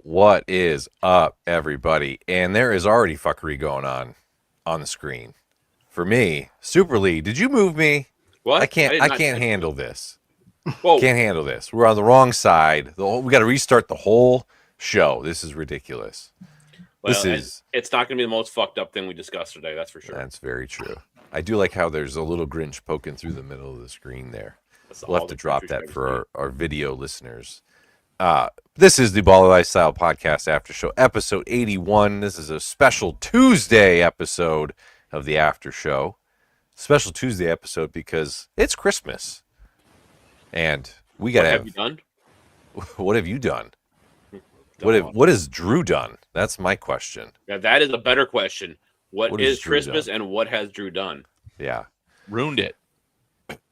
What is up, everybody? And there is already fuckery going on the screen. For me, Super Lee, did you move me? What? I can't handle this. Whoa. Can't handle this. We're on the wrong side. We got to restart the whole show. This is ridiculous. Well, it's not going to be the most fucked up thing we discussed today. That's for sure. That's very true. I do like how there's a little Grinch poking through the middle of the screen there. We'll have to drop that for our video listeners. This is the Baller Lifestyle Podcast After Show, episode 81. This is a special Tuesday episode of the After Show. Special Tuesday episode because it's Christmas. And we got to have... What have you done? What have you done? What has Drew done? That's my question. Yeah, that is a better question. What is Christmas and what has Drew done? Yeah. Ruined it.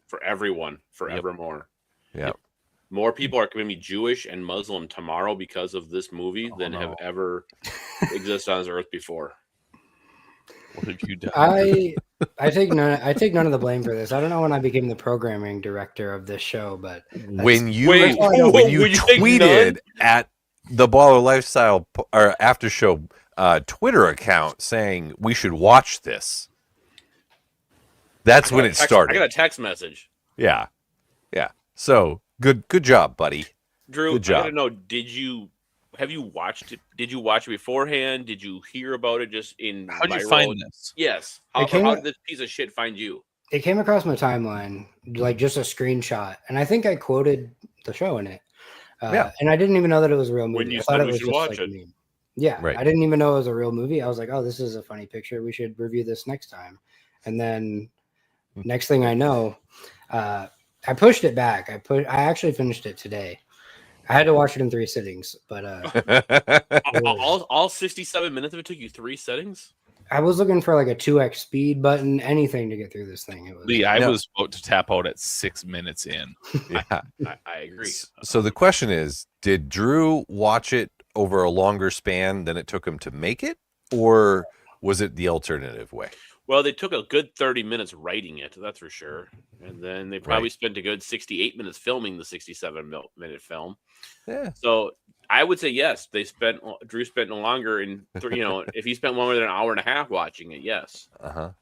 For everyone, forevermore. Yeah. More people are going to be Jewish and Muslim tomorrow because of this movie than have ever existed on this earth before. What have you done? I take none of the blame for this. I don't know when I became the programming director of this show, but when you tweeted at the Baller Lifestyle or After Show Twitter account saying we should watch this, that's when it started. I got a text message. Yeah. So good job, buddy. Drew, good job. I gotta know, have you watched it? Did you watch it beforehand? Did you hear about it just in How'd you find this? Yes. How did this piece of shit find you? It came across my timeline, like just a screenshot, and I think I quoted the show in it. And I didn't even know that it was a real movie. When you said we should watch it. Yeah, right. I didn't even know it was a real movie. I was like, oh, this is a funny picture. We should review this next time. And then next thing I know, I pushed it back. I actually finished it today. I had to watch it in 3 sittings, but all 67 minutes of it took you 3 settings? I was looking for like a 2x speed button, anything to get through this thing. I was about to tap out at 6 minutes in. Yeah, I agree. So the question is, did Drew watch it over a longer span than it took him to make it, or was it the alternative way? Well, they took a good 30 minutes writing it, that's for sure. And then they probably spent a good 68 minutes filming the 67-minute film. Yeah. So I would say yes. Drew spent longer, and if he spent longer than an hour and a half watching it, yes. All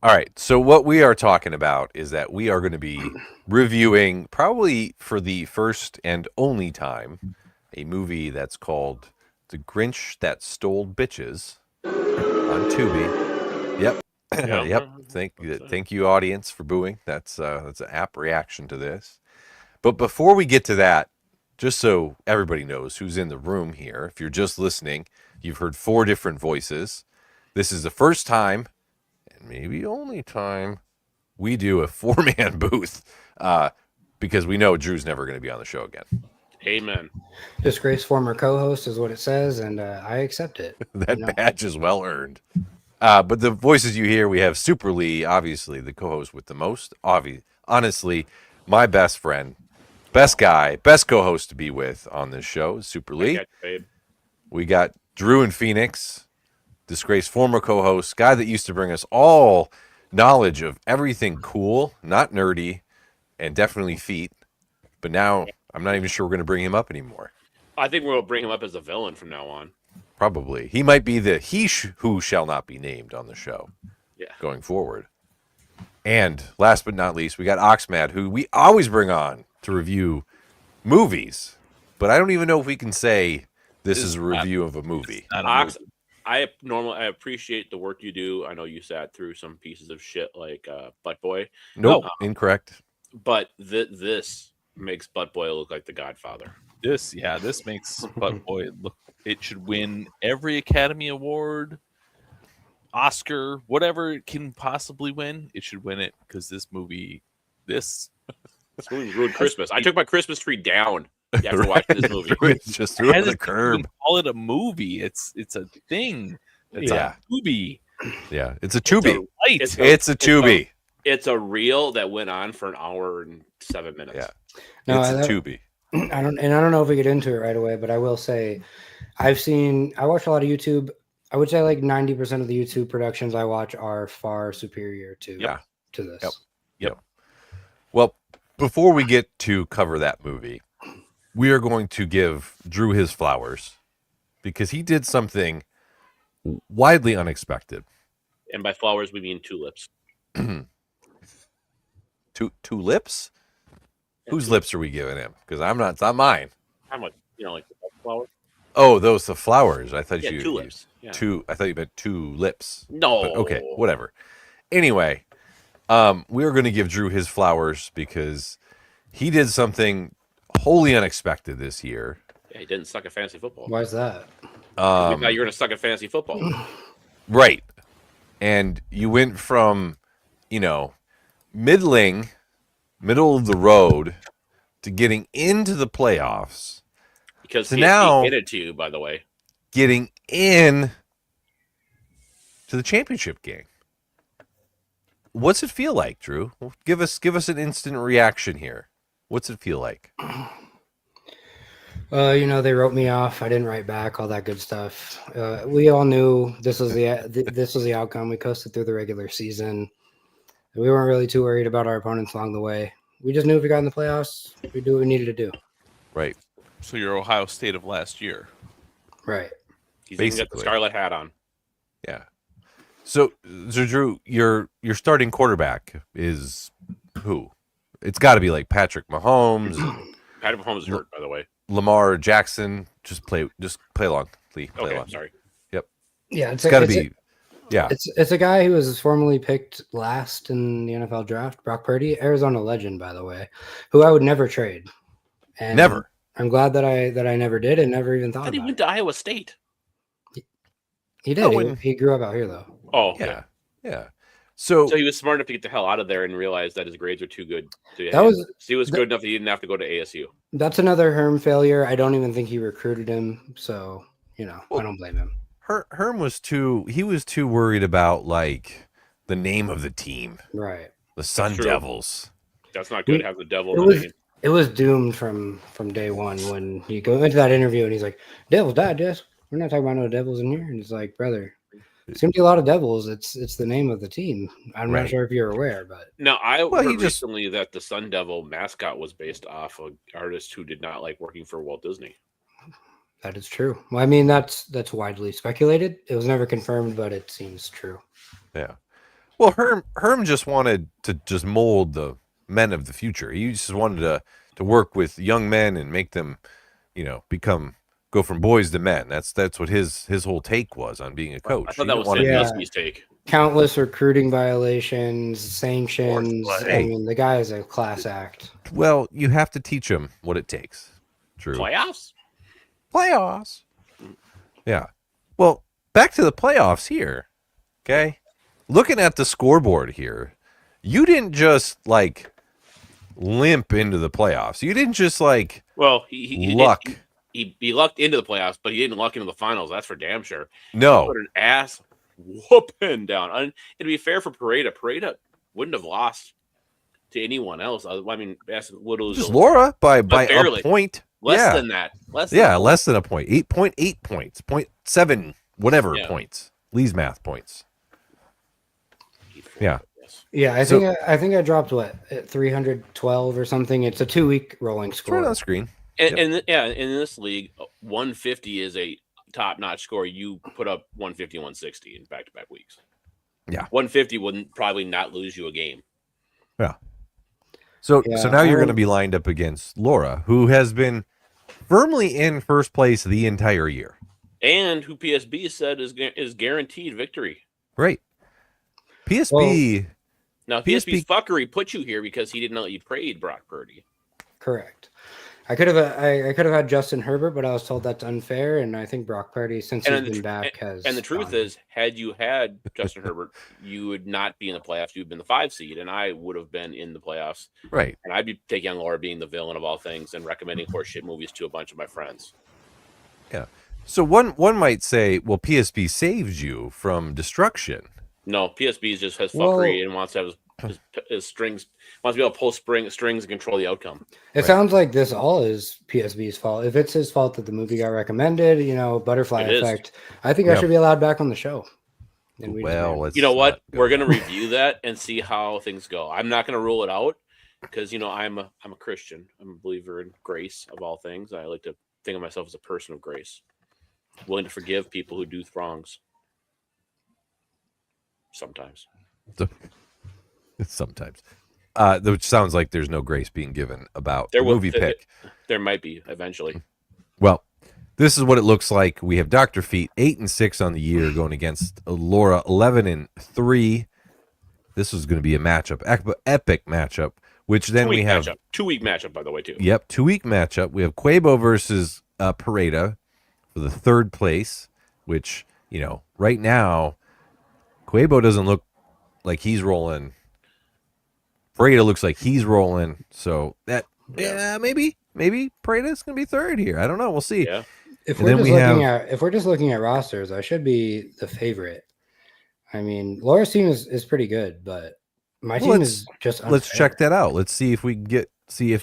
right. So what we are talking about is that we are going to be reviewing, probably for the first and only time, a movie that's called The Grinch That Stole Bitches on Tubi. Yep. Yep. Thank you, audience, for booing. That's an apt reaction to this. But before we get to that, just so everybody knows who's in the room here, if you're just listening, you've heard 4 different voices. This is the first time, and maybe only time, we do a 4-man booth because we know Drew's never going to be on the show again. Amen. Disgraced former co-host is what it says, and I accept it. That badge is well earned. But the voices you hear, we have Super Lee, obviously the co-host with the most. Honestly, my best friend, best guy, best co-host to be with on this show is Super Lee. We got Drew and Phoenix, disgraced former co-host, guy that used to bring us all knowledge of everything cool, not nerdy, and definitely feet. But now I'm not even sure we're going to bring him up anymore. I think we'll bring him up as a villain from now on. Probably. He might be the who shall not be named on the show going forward. And last but not least, we got Oxmad, who we always bring on to review movies. But I don't even know if we can say this is a review of a movie. I appreciate the work you do. I know you sat through some pieces of shit like Butt Boy. Nope, incorrect. But this makes Butt Boy look like the Godfather. This makes Butt Boy look. It should win every Academy Award, Oscar, whatever it can possibly win. It should win it because this movie ruined Christmas. I took my Christmas tree down after watching this movie. It's just threw it on the curb. Call it a movie. It's a thing. It's a Tubi. Yeah, it's a Tubi. It's a Tubi. It's a reel that went on for an hour and 7 minutes. Yeah, it's a Tubi. I don't know if we get into it right away, but I will say I watch a lot of YouTube. I would say like 90% of the YouTube productions I watch are far superior to this. Yep. Well, before we get to cover that movie, we are going to give Drew his flowers because he did something widely unexpected. And by flowers, we mean tulips. Two lips? Yeah, Whose tulips. lips are we giving him? Because it's not mine. I'm like, like the flowers. Oh, the flowers. I thought Yeah, you tulips. Yeah. I thought you meant two lips. No. But okay, whatever. Anyway, we are going to give Drew his flowers because he did something wholly unexpected this year. Yeah, he didn't suck at fantasy football. Why is that? We thought you were going to suck at fantasy football. Right. And you went from, middle of the road to getting into the playoffs. Because So he now- hit it to you, by the way. Getting in to the championship game. What's it feel like, Drew? Give us an instant reaction here. What's it feel like? They wrote me off. I didn't write back. All that good stuff. We all knew this was the outcome. We coasted through the regular season. We weren't really too worried about our opponents along the way. We just knew if we got in the playoffs, we'd do what we needed to do. Right. So you're Ohio State of last year. Right. He's even got the Basically. scarlet hat on. Yeah. So Drew, your starting quarterback is who? It's got to be like Patrick Mahomes, Patrick Mahomes is hurt, by the way. Lamar Jackson. Just play along, please. Play Okay, along. sorry. Yeah, It's got to be. Yeah. It's a guy who was formerly picked last in the NFL draft, Brock Purdy, Arizona legend, by the way, who I would never trade. And Never. I'm glad that I never did and never even I thought thought he about went it. to Iowa State. He did. Oh, when- He grew up out here though. Oh, okay. Yeah. Yeah. So So he was smart enough to get the hell out of there and realize that his grades are too good. He was good enough that he didn't have to go to ASU. That's another Herm failure. I don't even think he recruited him, so Well, I don't blame him. Herm was too worried about like the name of the team, Right. the Sun true. Devils. That's not good. Have the devil It in the was name. it was doomed from day one when he go into that interview and he's like, "Devils died, yes. We're not talking about no devils in here." And it's like, brother, it's gonna be a lot of devils. It's the name of the team. I'm Right. not sure if you're aware, but Now, I Well, he heard just- recently that the Sun Devil mascot was based off an artist who did not like working for Walt Disney. that is true. Well, I mean, that's widely speculated. It was never confirmed, but it seems true. Yeah. Well, Herm just wanted to just mold the men of the future. He just wanted to work with young men and make them, go from boys to men. That's what his whole take was on being a coach. I thought He that didn't was wanna- Sid Yeah. Gillespie's take. Countless recruiting violations, sanctions. Horseplay. I mean, the guy is a class act. Well, you have to teach him what it takes. True. Playoffs? Playoffs. Yeah. Well, back to the playoffs here. Okay. Looking at the scoreboard here, you didn't just like limp into the playoffs. You didn't just like Well, he luck. He lucked into the playoffs, but he didn't luck into the finals. That's for damn sure. No. Put an ass whooping down. And it'd be fair for Pareda. Pareda wouldn't have lost to anyone else. I mean, Bassett would lose Just Laura by barely. a point. less yeah. than that. Less Less than a point. 8.8 points. 0.7 whatever Yeah. points. Lee's math points. Yeah. Yes. Yeah, I So- think I think I dropped at 312 or something. It's a 2-week rolling It's right on score. the screen. And in this league, 150 is a top-notch score. You put up 150, 160 in back-to-back weeks. Yeah. 150 wouldn't probably not lose you a game. So Yeah, now you're I going to don't- be lined up against Laura, who has been firmly in first place the entire year. And who PSB said is guaranteed victory. Right. PSB. Now, PSB's fuckery put you here because he didn't let you trade Brock Purdy. Correct. I could have had Justin Herbert, but I was told that's unfair, and I think Brock Purdy, since And he's the been tr- back, has. And the truth gone. is, had you had Justin Herbert, you would not be in the playoffs. You'd been the 5 seed, and I would have been in the playoffs. Right. And I'd be taking on Laura being the villain of all things and recommending horseshit movies to a bunch of my friends. So one might say, well, PSB saves you from destruction. No, PSB just has Well- fuckery and wants to have his strings, wants to be able to pull strings and control the outcome. It sounds like this all is PSB's fault. If it's his fault that the movie got recommended, butterfly It is. effect, I think I Yeah. should be allowed back on the show. And we just Well, made- let's You know what? not go We're going to there. review that and see how things go. I'm not going to rule it out because I'm a Christian. I'm a believer in grace of all things. I like to think of myself as a person of grace, willing to forgive people who do wrongs. Sometimes. Sometimes. Which sounds like there's no grace being given about the There will movie pick. There might be eventually. Well, this is what it looks like. We have Dr. Feet 8-6 on the year going against Laura 11-3. This is going to be a matchup, epic matchup. Which then we have 2-week matchup, by the way, too. Yep, 2-week matchup. We have Quavo versus Pareda for the third place. Which right now, Quavo doesn't look like he's rolling. Pareda looks like he's rolling. So maybe Pareda's going to be third here. I don't know. We'll see. Yeah. If we're just looking at rosters, I should be the favorite. I mean, Laura's team is pretty good, but my team is just unfair. Let's check that out. Let's see if we can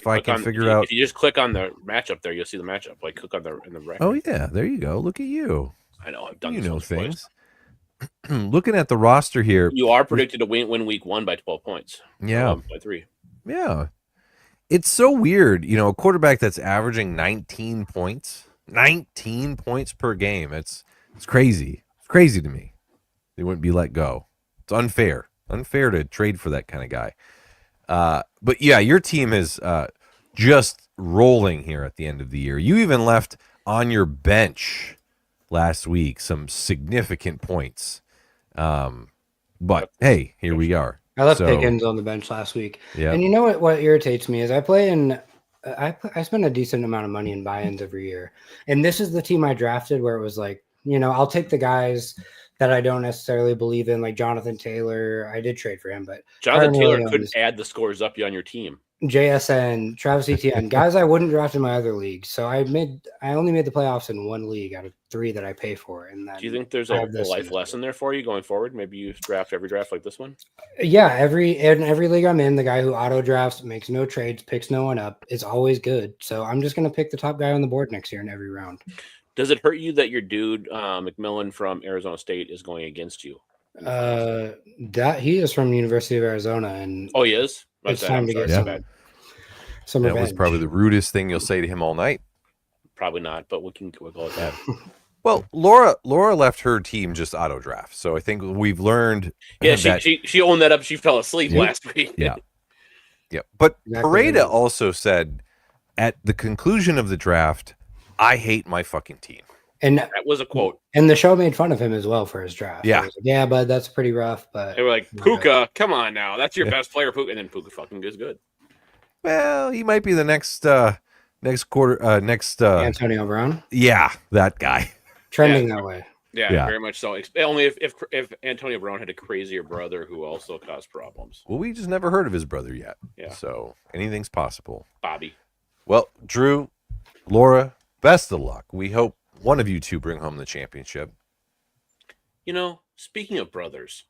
I can figure out. If you just click on the matchup there, you'll see the matchup. Like click on the record. Oh yeah, there you go. Look at you. I know. I've done this things. Looking at the roster here, you are predicted to win week 1 by 12 points. Yeah, by 3. Yeah, it's so weird. A quarterback that's averaging 19 points per game. It's crazy. It's crazy to me. They wouldn't be let go. It's unfair to trade for that kind of guy. But yeah, your team is just rolling here at the end of the year. You even left on your bench last week some significant points. But hey, here we are. I left Pickens on the bench last week. Yeah. And you know what irritates me is I spend a decent amount of money in buy-ins every year. And this is the team I drafted where it was like, I'll take the guys that I don't necessarily believe in, like Jonathan Taylor. I did trade for him, but Jonathan Taylor couldn't add the scores up on your team. JSN, Travis Etienne, guys I wouldn't draft in my other league. So I only made the playoffs in 1 league out of 3 that I pay for. And then do you think there's a life lesson there for you going forward? Maybe you draft every draft like this one? Yeah, in every league I'm in, the guy who auto drafts, makes no trades, picks no one up, is always good. So I'm just gonna pick the top guy on the board next year in every round. Does it hurt you that your dude McMillan from Arizona State is going against you? That he is from University of Arizona, and he is. It's time to get some revenge. That was probably the rudest thing you'll say to him all night. Probably not, but we'll call it that. Well, Laura left her team just auto draft, so I think we've learned. Yeah, she owned that up. She fell asleep last week. Yeah. But Pareda also said at the conclusion of the draft, "I hate my fucking team." And that was a quote. And the show made fun of him as well for his draft. Yeah. Like, yeah, bud, that's pretty rough. But they were like, Puka, come on now. That's your best player, Puka. And then Puka fucking is good. Well, he might be the next Antonio Brown. Yeah, that guy. Trending that way. Yeah, very much so. Only if Antonio Brown had a crazier brother who also caused problems. Well, we just never heard of his brother yet. Yeah. So anything's possible. Bobby. Well, Drew, Laura, best of luck. We hope one of you two bring home the championship. Speaking of brothers,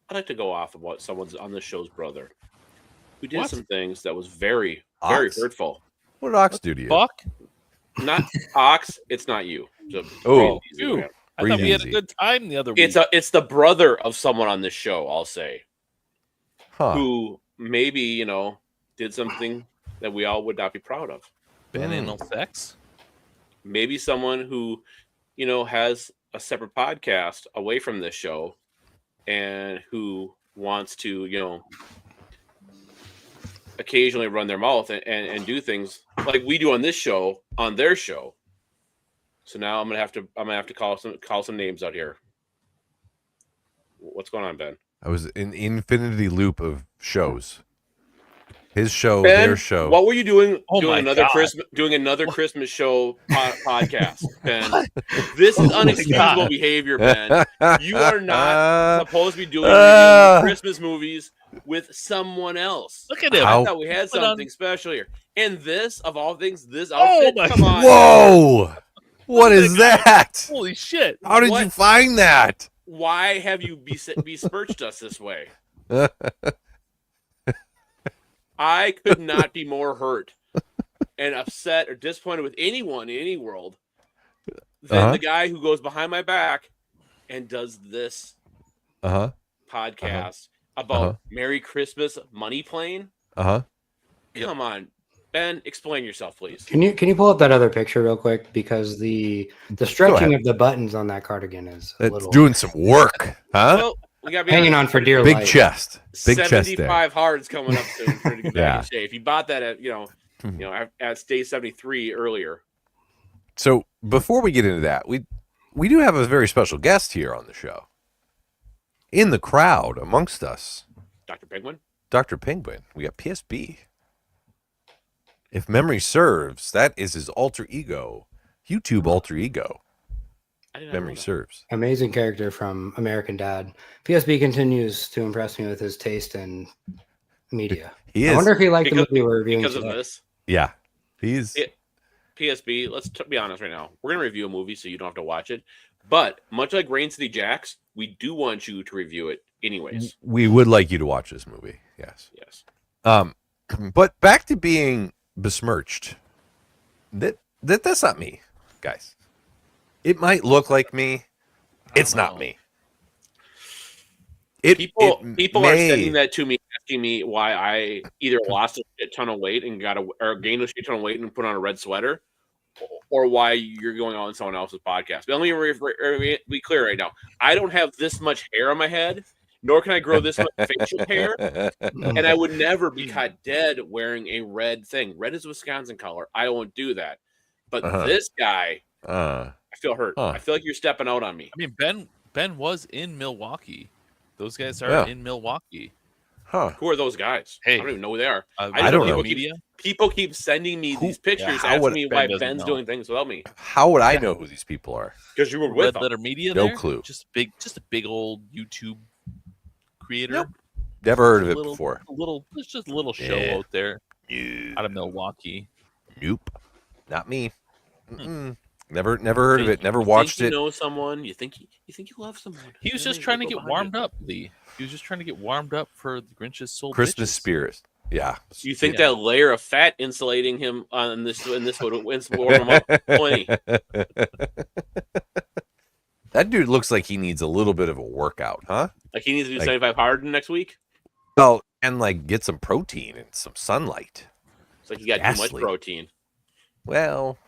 I'd like to go off about someone's on the show's brother who did some things that was very, very hurtful. What did Ox do to you? Fuck. Not Ox. It's not you. You. I thought we had a good time the other week. It's the brother of someone on this show, I'll say, who maybe did something that we all would not be proud of. Ben anal sex. Maybe someone who, has a separate podcast away from this show and who wants to, occasionally run their mouth and do things like we do on this show, on their show. So now I'm gonna have to call some names out here. What's going on, Ben? I was in infinity loop of shows. His show, Ben, their show. What were you doing? Oh doing my another God. Christmas show podcast, Ben. This is unexcusable behavior, Ben. You are not supposed to be doing Christmas movies with someone else. Look at him. I thought we had something special here. And this, of all things, this outfit. my come on. Whoa! What is that? Holy shit. How did you find that? Why have you besmirched us this way? I could not be more hurt and upset or disappointed with anyone in any world than the guy who goes behind my back and does this podcast about Merry Christmas money plane. Come on, Ben, explain yourself, please. Can you pull up that other picture real quick, because the stretching of the buttons on that cardigan is a It's little doing some work, huh? Well, we got to be hanging honest, on for dear Big life. chest. Big chest day. 75 hards coming up soon for to get back Yeah. in shape. If you bought that at at day 73 earlier. So before we get into that, we do have a very special guest here on the show. In the crowd amongst us, Dr. Penguin? Dr. Penguin. We got PSB. If memory serves, that is his alter ego, YouTube alter ego. I didn't Memory know that. serves. Amazing character from American Dad. PSB continues to impress me with his taste in media. He I is. wonder if he liked Because- the movie we're reviewing Because of today. this. Yeah. He's PSB, let's be honest right now. We're going to review a movie so you don't have to watch it. But much like Rain City Jacks, we do want you to review it anyways. we would like you to watch this movie. Yes. Yes. But back to being besmirched. That's not me, guys. It might look like me. It's not know. me. People are may- sending that to me, asking me why I either lost a shit ton of weight and or gained a shit ton of weight and put on a red sweater, or why you're going on someone else's podcast. But let me be clear right now. I don't have this much hair on my head, nor can I grow this much facial hair, and I would never be caught dead wearing a red thing. Red is Wisconsin color. I won't do that. But this guy, I feel hurt. I feel like you're stepping out on me. I mean, Ben was in Milwaukee. Those guys are in Milwaukee. Huh. Who are those guys? Hey. I don't even know who they are. I don't know. People keep sending me these pictures, how asking would- me Ben why doesn't Ben's know. doing things without me. How would I know who these people are? Because you were with Red them. Letter Media. No there? clue. Just a big old YouTube creator. Nope. Never heard of it Little- before. It's just a little show Yeah. out there out of Milwaukee. Nope. Not me. Never heard of it. Never watched you it. You know someone. You think you love someone. He was And just they trying to go get behind warmed you. up, Lee. He was just trying to get warmed up for the Grinch's Soul Christmas Bitches. spirit. Yeah. You think Yeah. that layer of fat insulating him on this would warm him up plenty? That dude looks like he needs a little bit of a workout, huh? Like he needs to do Like- 75 hard next week. Well, and like get some protein and some sunlight. It's like he got too Ghastly. much protein. Well,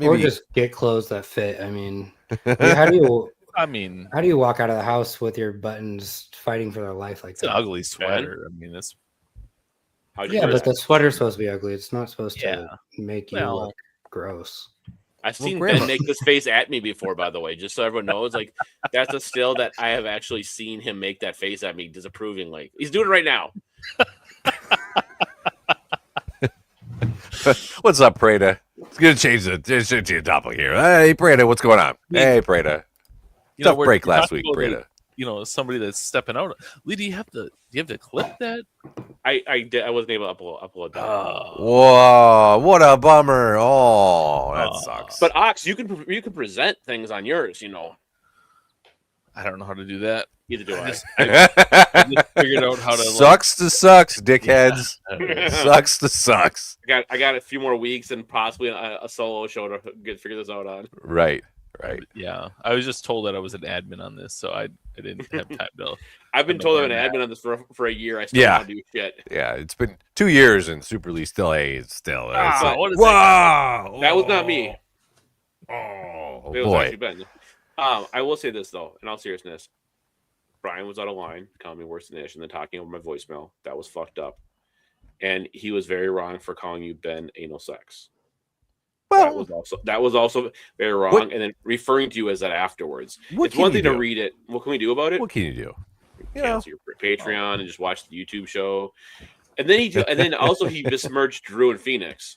Or maybe just get clothes that fit. I mean, how do you walk out of the house with your buttons fighting for their life like It's an that? ugly sweater. I mean, that's How'd you Yeah, dress? but the sweater's supposed to be ugly. It's not supposed Yeah. to make you Well- look gross. I've seen Grandma- Ben make this face at me before, by the way, just so everyone knows. Like that's a still that I have actually seen him make that face at me disapprovingly. He's doing it right now. what's up, Prada? It's gonna change the topic here. Hey, Prada, what's going on? Hey, Prada. Tough we're break last talking week, about, Prada. somebody that's stepping out. Lee, do you have to clip that? I wasn't able to upload that. Whoa, what a bummer. Oh, that sucks. But Ox, you can present things on yours. I don't know how to do that. Neither do I. I just figured out how to. sucks to sucks, dickheads. Sucks to sucks. I got a few more weeks and possibly a solo show to figure this out on. Right. Yeah, I was just told that I was an admin on this, so I didn't have time to. I've been I told know I'm an where I'm admin on this for a year. I still Yeah. don't do shit. Yeah, it's been 2 years and Super Lee still it's still. It's like, what is whoa! That was not me. Oh, It was boy. actually Ben. I will say this though, in all seriousness, Brian was out of line, calling me worse than Ish, and then talking over my voicemail. That was fucked up, and he was very wrong for calling you Ben anal sex. That was also very wrong, What- and then referring to you as that afterwards. What It's can one you thing to do? read it. What can we do about it? What can you do? You know, Cancel your Patreon and just watch the YouTube show. And then also he besmirched Drew and Phoenix.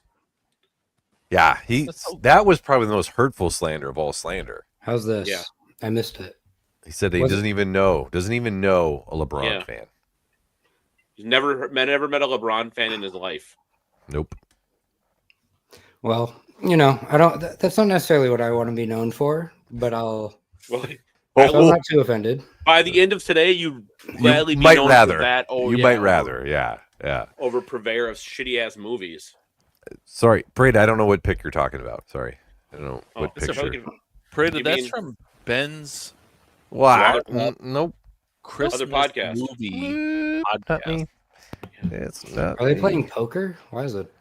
yeah, That's so- that was probably the most hurtful slander of all slander. How's this? Yeah. I missed it. He said that he Was it- doesn't even know a LeBron Yeah. fan. He's never met a LeBron fan in his life. Nope. Well, I don't. That's not necessarily what I want to be known for, but I'll. Well, So I'm not too offended. by the end of today, you'd gladly be might known rather. for that. You might rather, yeah. over purveyor of shitty ass movies. Sorry, Prada, I don't know what pic you're talking about. Sorry, I don't know what it's a picture. fucking- Prada, You that's mean- from Ben's Wow. Other Nope. Christmas podcast. movie Not me. podcast. It's not. Are they playing poker? Why is it?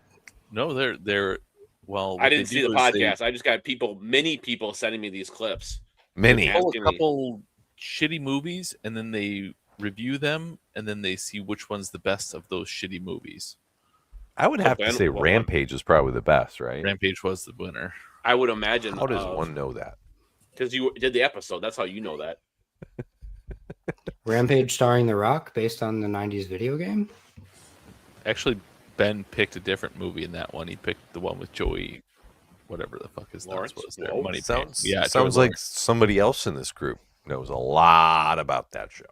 No, they're well. I what didn't they see do the is they podcast. I just got many people sending me these clips. many? pull asking a me. couple shitty movies and then they review them and then they see which one's the best of those shitty movies. I would have to Ben, say what one? Rampage is probably the best, right? Rampage was the winner. I would imagine. How does one know that? Because you did the episode. That's how you know that. Rampage starring The Rock based on the 90s video game? Actually, Ben picked a different movie in that one. He picked the one with Joey, whatever the fuck his name Lawrence? was. There. Whoa. Money Sounds Pain. Yeah, sounds Joey like somebody else in this group knows a lot about that show.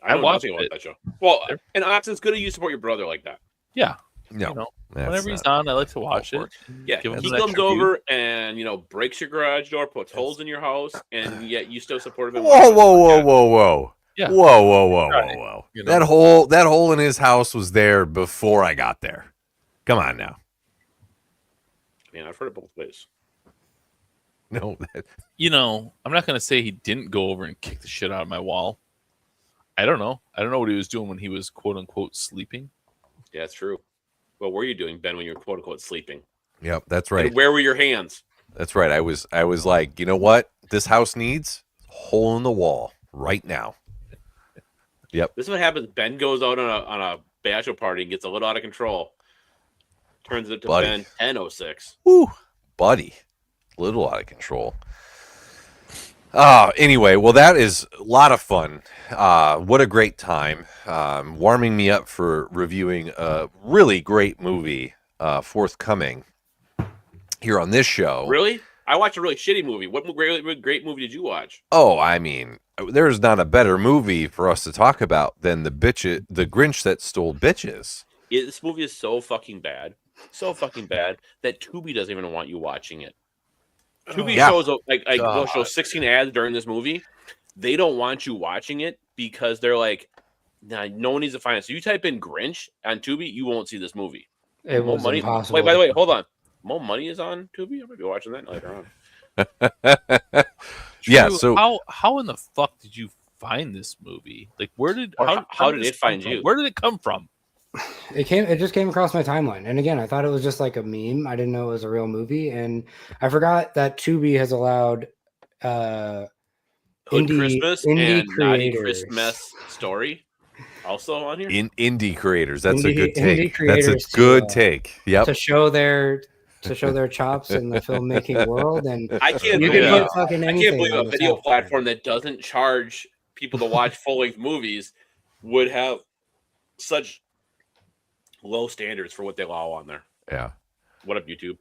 I know watched nothing about it. that show. Well, and Ox, it's good of you support your brother like that. Yeah, No, you know, that's whenever he's not- on, I like to watch for it. Yeah, Give him he an comes extra view. over and breaks your garage door, puts holes in your house, and yet you still support him. Whoa, whoa! Yeah. Whoa! Right. You know? That hole in his house was there before I got there. Come on now. Man, I've heard it both ways. No, I'm not gonna say he didn't go over and kick the shit out of my wall. I don't know. I don't know what he was doing when he was quote unquote sleeping. Yeah, it's true. What were you doing, Ben, when you were quote unquote sleeping? yep, that's right. And where were your hands? That's right. I was like, you know what? This house needs a hole in the wall right now. Yep. This is what happens. Ben goes out on a bachelor party and gets a little out of control. Turns it to Buddy. Ben 10:06. Woo, buddy, little out of control. Anyway, well, that is a lot of fun. What a great time. Warming me up for reviewing a really great movie forthcoming here on this show. Really? I watched a really shitty movie. What great movie did you watch? Oh, I mean, there's not a better movie for us to talk about than the Grinch That Stole Bitches. This movie is so fucking bad that Tubi doesn't even want you watching it. Tubi Yeah. shows they'll show 16 ads during this movie. They don't want you watching it because they're like, nah, no one needs to find it. So you type in Grinch on Tubi, you won't see this movie. It was Money. impossible. Wait, by the way, hold on. Mo Money is on Tubi. I might be watching that later on. Yeah, Drew, so how in the fuck did you find this movie? Like, where did Or how did this it find come you? from? Where did it come from? It just came across my timeline. And again, I thought it was just like a meme. I didn't know it was a real movie. And I forgot that Tubi has allowed Hood Indie- Christmas indie and Naughty creators. Christmas Story also on here. indie creators. That's a good Indie take. That's a creators to, good take. Yep. to show their chops in the filmmaking world. And I can't you believe can put fucking I anything can't believe on a this video platform. platform that doesn't charge people to watch full length movies would have such low standards for what they allow on there. Yeah. What up, YouTube?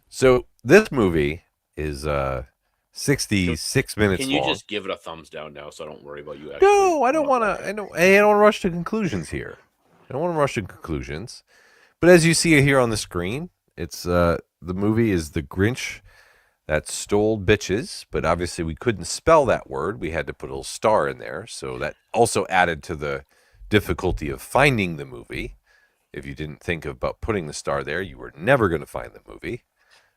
So this movie is 66 minutes Can you long. just give it a thumbs down now so I don't worry about you actually? No, I don't want to. I don't want to rush to conclusions here. I don't want to rush to conclusions. But as you see here on the screen, it's the movie is The Grinch That Stole Bitches. But obviously, we couldn't spell that word. We had to put a little star in there, so that also added to the difficulty of finding the movie. If you didn't think about putting the star there, you were never going to find the movie.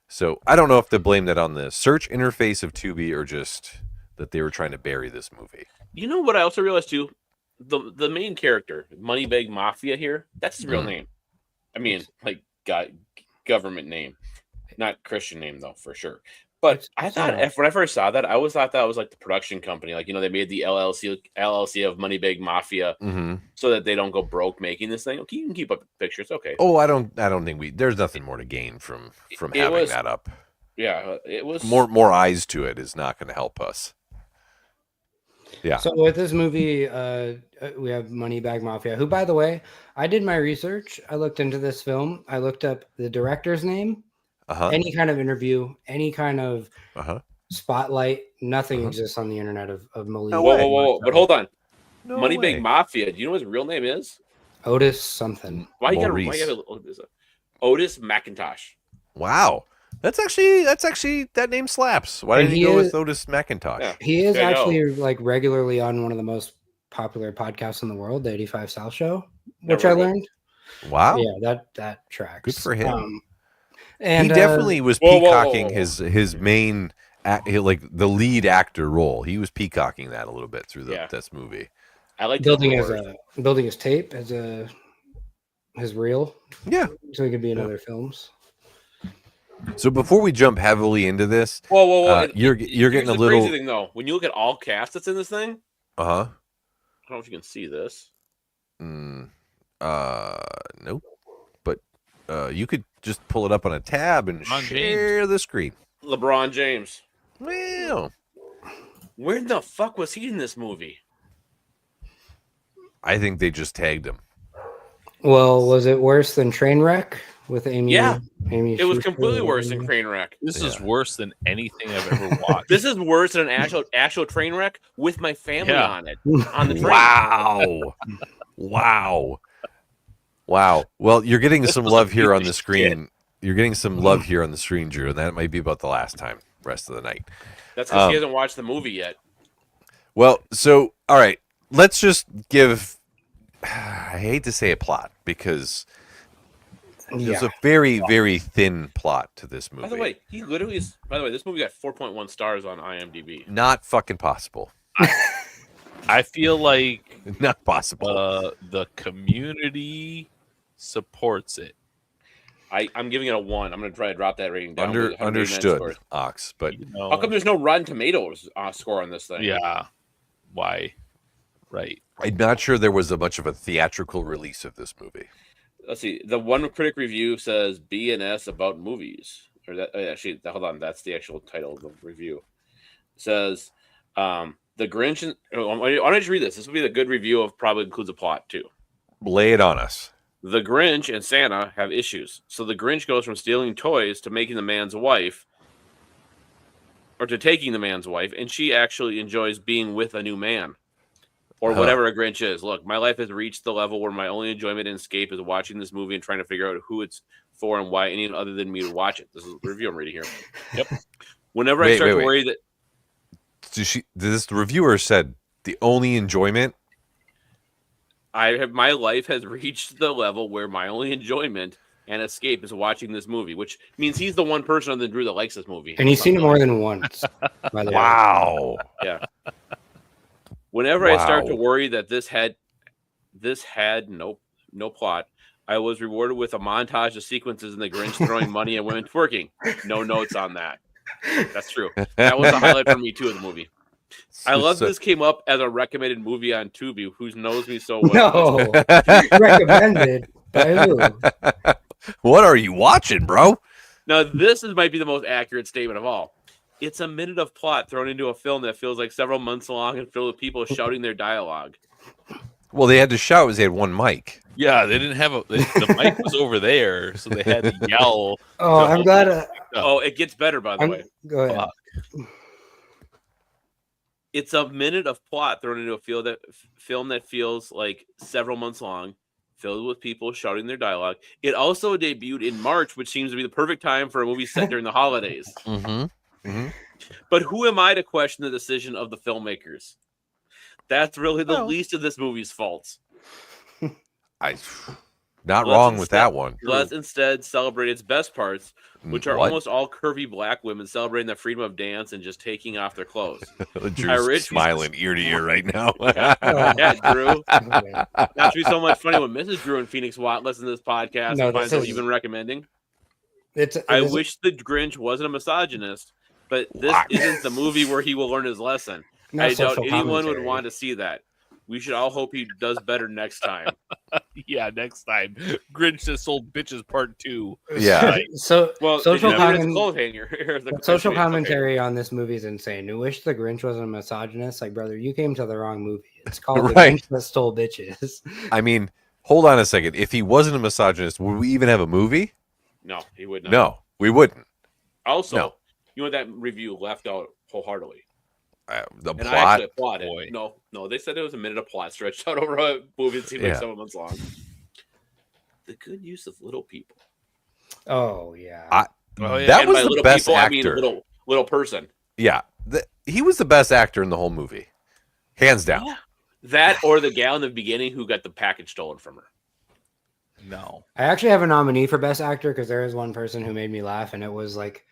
So I don't know if to blame that on the search interface of Tubi or just that they were trying to bury this movie. You know what I also realized too? The main character, Moneybag Mafia here, that's his real name. I mean, like government name. Not Christian name though, for sure. But I thought when I first saw that, I always thought that was like the production company. Like, they made the LLC of Moneybag Mafia so that they don't go broke making this thing. Okay, you can keep up the pictures. Okay. Oh, I don't think there's nothing more to gain from having that up. Yeah, it was More eyes to it is not going to help us. Yeah. So with this movie, we have Moneybag Mafia, who, by the way, I did my research. I looked into this film. I looked up the director's name, any kind of interview, any kind of spotlight. Nothing exists on the internet of Moneybag. Whoa. But hold on. No Moneybag way. Mafia. Do you know what his real name is? Otis something. Why you Maurice. gotta look this up? Otis McIntosh. Wow. That's actually that name slaps. Why And didn't he you go is- with Otis McIntosh? Yeah. He is I know. actually like regularly on one of the most popular podcasts in the world, the 85 South Show, which Never I heard of it. learned. Wow. Yeah, that tracks. Good for him. And he definitely was Whoa, whoa, whoa, peacocking whoa. his main like the lead actor role. He was peacocking that a little bit through Yeah. this movie. I like building his tape as his reel, Yeah. so he could be in other films. So before we jump heavily into this, Whoa! you're getting a the little. crazy thing though. When you look at all cast that's in this thing, Uh huh. I don't know if you can see this. Nope. But you could just pull it up on a tab and share the screen. LeBron James. Well, Where the fuck was he in this movie? I think they just tagged him. Well, was it worse than Trainwreck with Amy? Yeah. Amy. It was Schuster completely and- worse than Trainwreck. This is worse than anything I've ever watched. This is worse than an actual train wreck with my family Yeah. on it on the train. Wow. Well, you're getting This some was a love here piece on of the screen. You're getting some love here on the screen, Drew, and that might be about the last time. Rest of the night. That's because he hasn't watched the movie yet. Well, so all right, let's just give. I hate to say a plot because there's a very, very thin plot to this movie. By the way, he literally is. By the way, this movie got 4.1 stars on IMDb. Not fucking possible. I feel like Not possible. the community supports it. I'm giving it a 1. I'm going to try to drop that rating down. with 189 Understood, scores. Ox. But You know? How come there's no Rotten Tomatoes score on this thing? Yeah. Why? Right. I'm not sure there was a much of a theatrical release of this movie. Let's see. The one critic review says B&S about movies. Or that actually, hold on. That's the actual title of the review. It says, the Grinch. Why don't I just read this? This will be the good review of probably includes a plot too. Lay it on us. The Grinch and Santa have issues. So the Grinch goes from stealing toys to making the man's wife, or to taking the man's wife, and she actually enjoys being with a new man. Or whatever a Grinch is. Look, my life has reached the level where my only enjoyment and escape is watching this movie and trying to figure out who it's for and why anyone other than me would watch it. This is the review I'm reading here. Yep. Whenever I start to worry that The reviewer said the only enjoyment. my life has reached the level where my only enjoyment and escape is watching this movie, which means he's the one person other than Drew that likes this movie. And he's seen it more than once. By the way. Wow. Yeah. Whenever I start to worry that this had no plot, I was rewarded with a montage of sequences in the Grinch throwing money at women twerking. No notes on that. That's true. That was a highlight for me too of the movie. I love this came up as a recommended movie on Tubi. Who knows me so well? No, recommended by who? What are you watching, bro? Now this might be the most accurate statement of all. It's a minute of plot thrown into a film that feels like several months long and filled with people shouting their dialogue. Well, they had to shout because they had one mic. Yeah, they didn't have the mic was over there, so they had to yell. Oh, I'm glad. Oh, it gets better, by the way. Go ahead. It's a minute of plot thrown into a film that feels like several months long, filled with people shouting their dialogue. It also debuted in March, which seems to be the perfect time for a movie set during the holidays. But who am I to question the decision of the filmmakers? That's really the least of this movie's faults. Not wrong with that one. Let's instead celebrate its best parts, which are almost all curvy black women celebrating the freedom of dance and just taking off their clothes. Drew's smiling ear to ear right now. Yeah, Drew. That should be so much funny when Mrs. Drew and Phoenix Watt listen to this podcast and finds what you've been recommending. I wish the Grinch wasn't a misogynist, but this isn't the movie where he will learn his lesson. I doubt anyone would want to see that. We should all hope he does better next time. Yeah, next time. Grinch That Stole Bitches Part 2. Yeah. So, social commentary on this movie is insane. You wish the Grinch wasn't a misogynist. Like, brother, you came to the wrong movie. It's called The Grinch That Stole Bitches. I mean, hold on a second. If he wasn't a misogynist, would we even have a movie? No, he would not. No, we wouldn't. Also, you know that review left out wholeheartedly. The and plot. I actually applauded. No, they said it was a minute of plot stretched out over a movie that seemed like 7 months long. The good use of little people. Oh yeah. That was the best actor. I mean little person. Yeah, he was the best actor in the whole movie, hands down. Yeah. That or the gal in the beginning who got the package stolen from her. No, I actually have a nominee for best actor because there is one person who made me laugh, and it was like.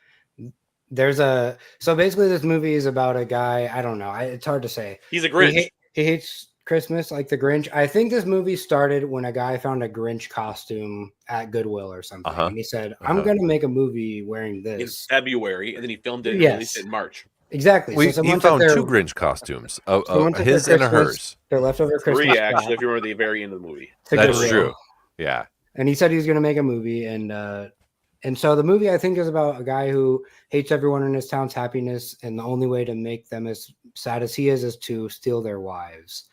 So basically this movie is about a guy. I don't know. It's hard to say. He's a Grinch. He hates Christmas like the Grinch. I think this movie started when a guy found a Grinch costume at Goodwill or something, and he said, "I'm going to make a movie wearing in this." February, and then he filmed it and released it in March. Exactly. Well, so he someone took found their, 2 Grinch costumes, someone took his their and a hers. Their leftover Christmas. 3 actually, if you remember the very end of the movie. to That's Goodwill. true. Yeah. And he said he was going to make a movie, and so the movie I think is about a guy who hates everyone in his town's happiness, and the only way to make them as sad as he is to steal their wives.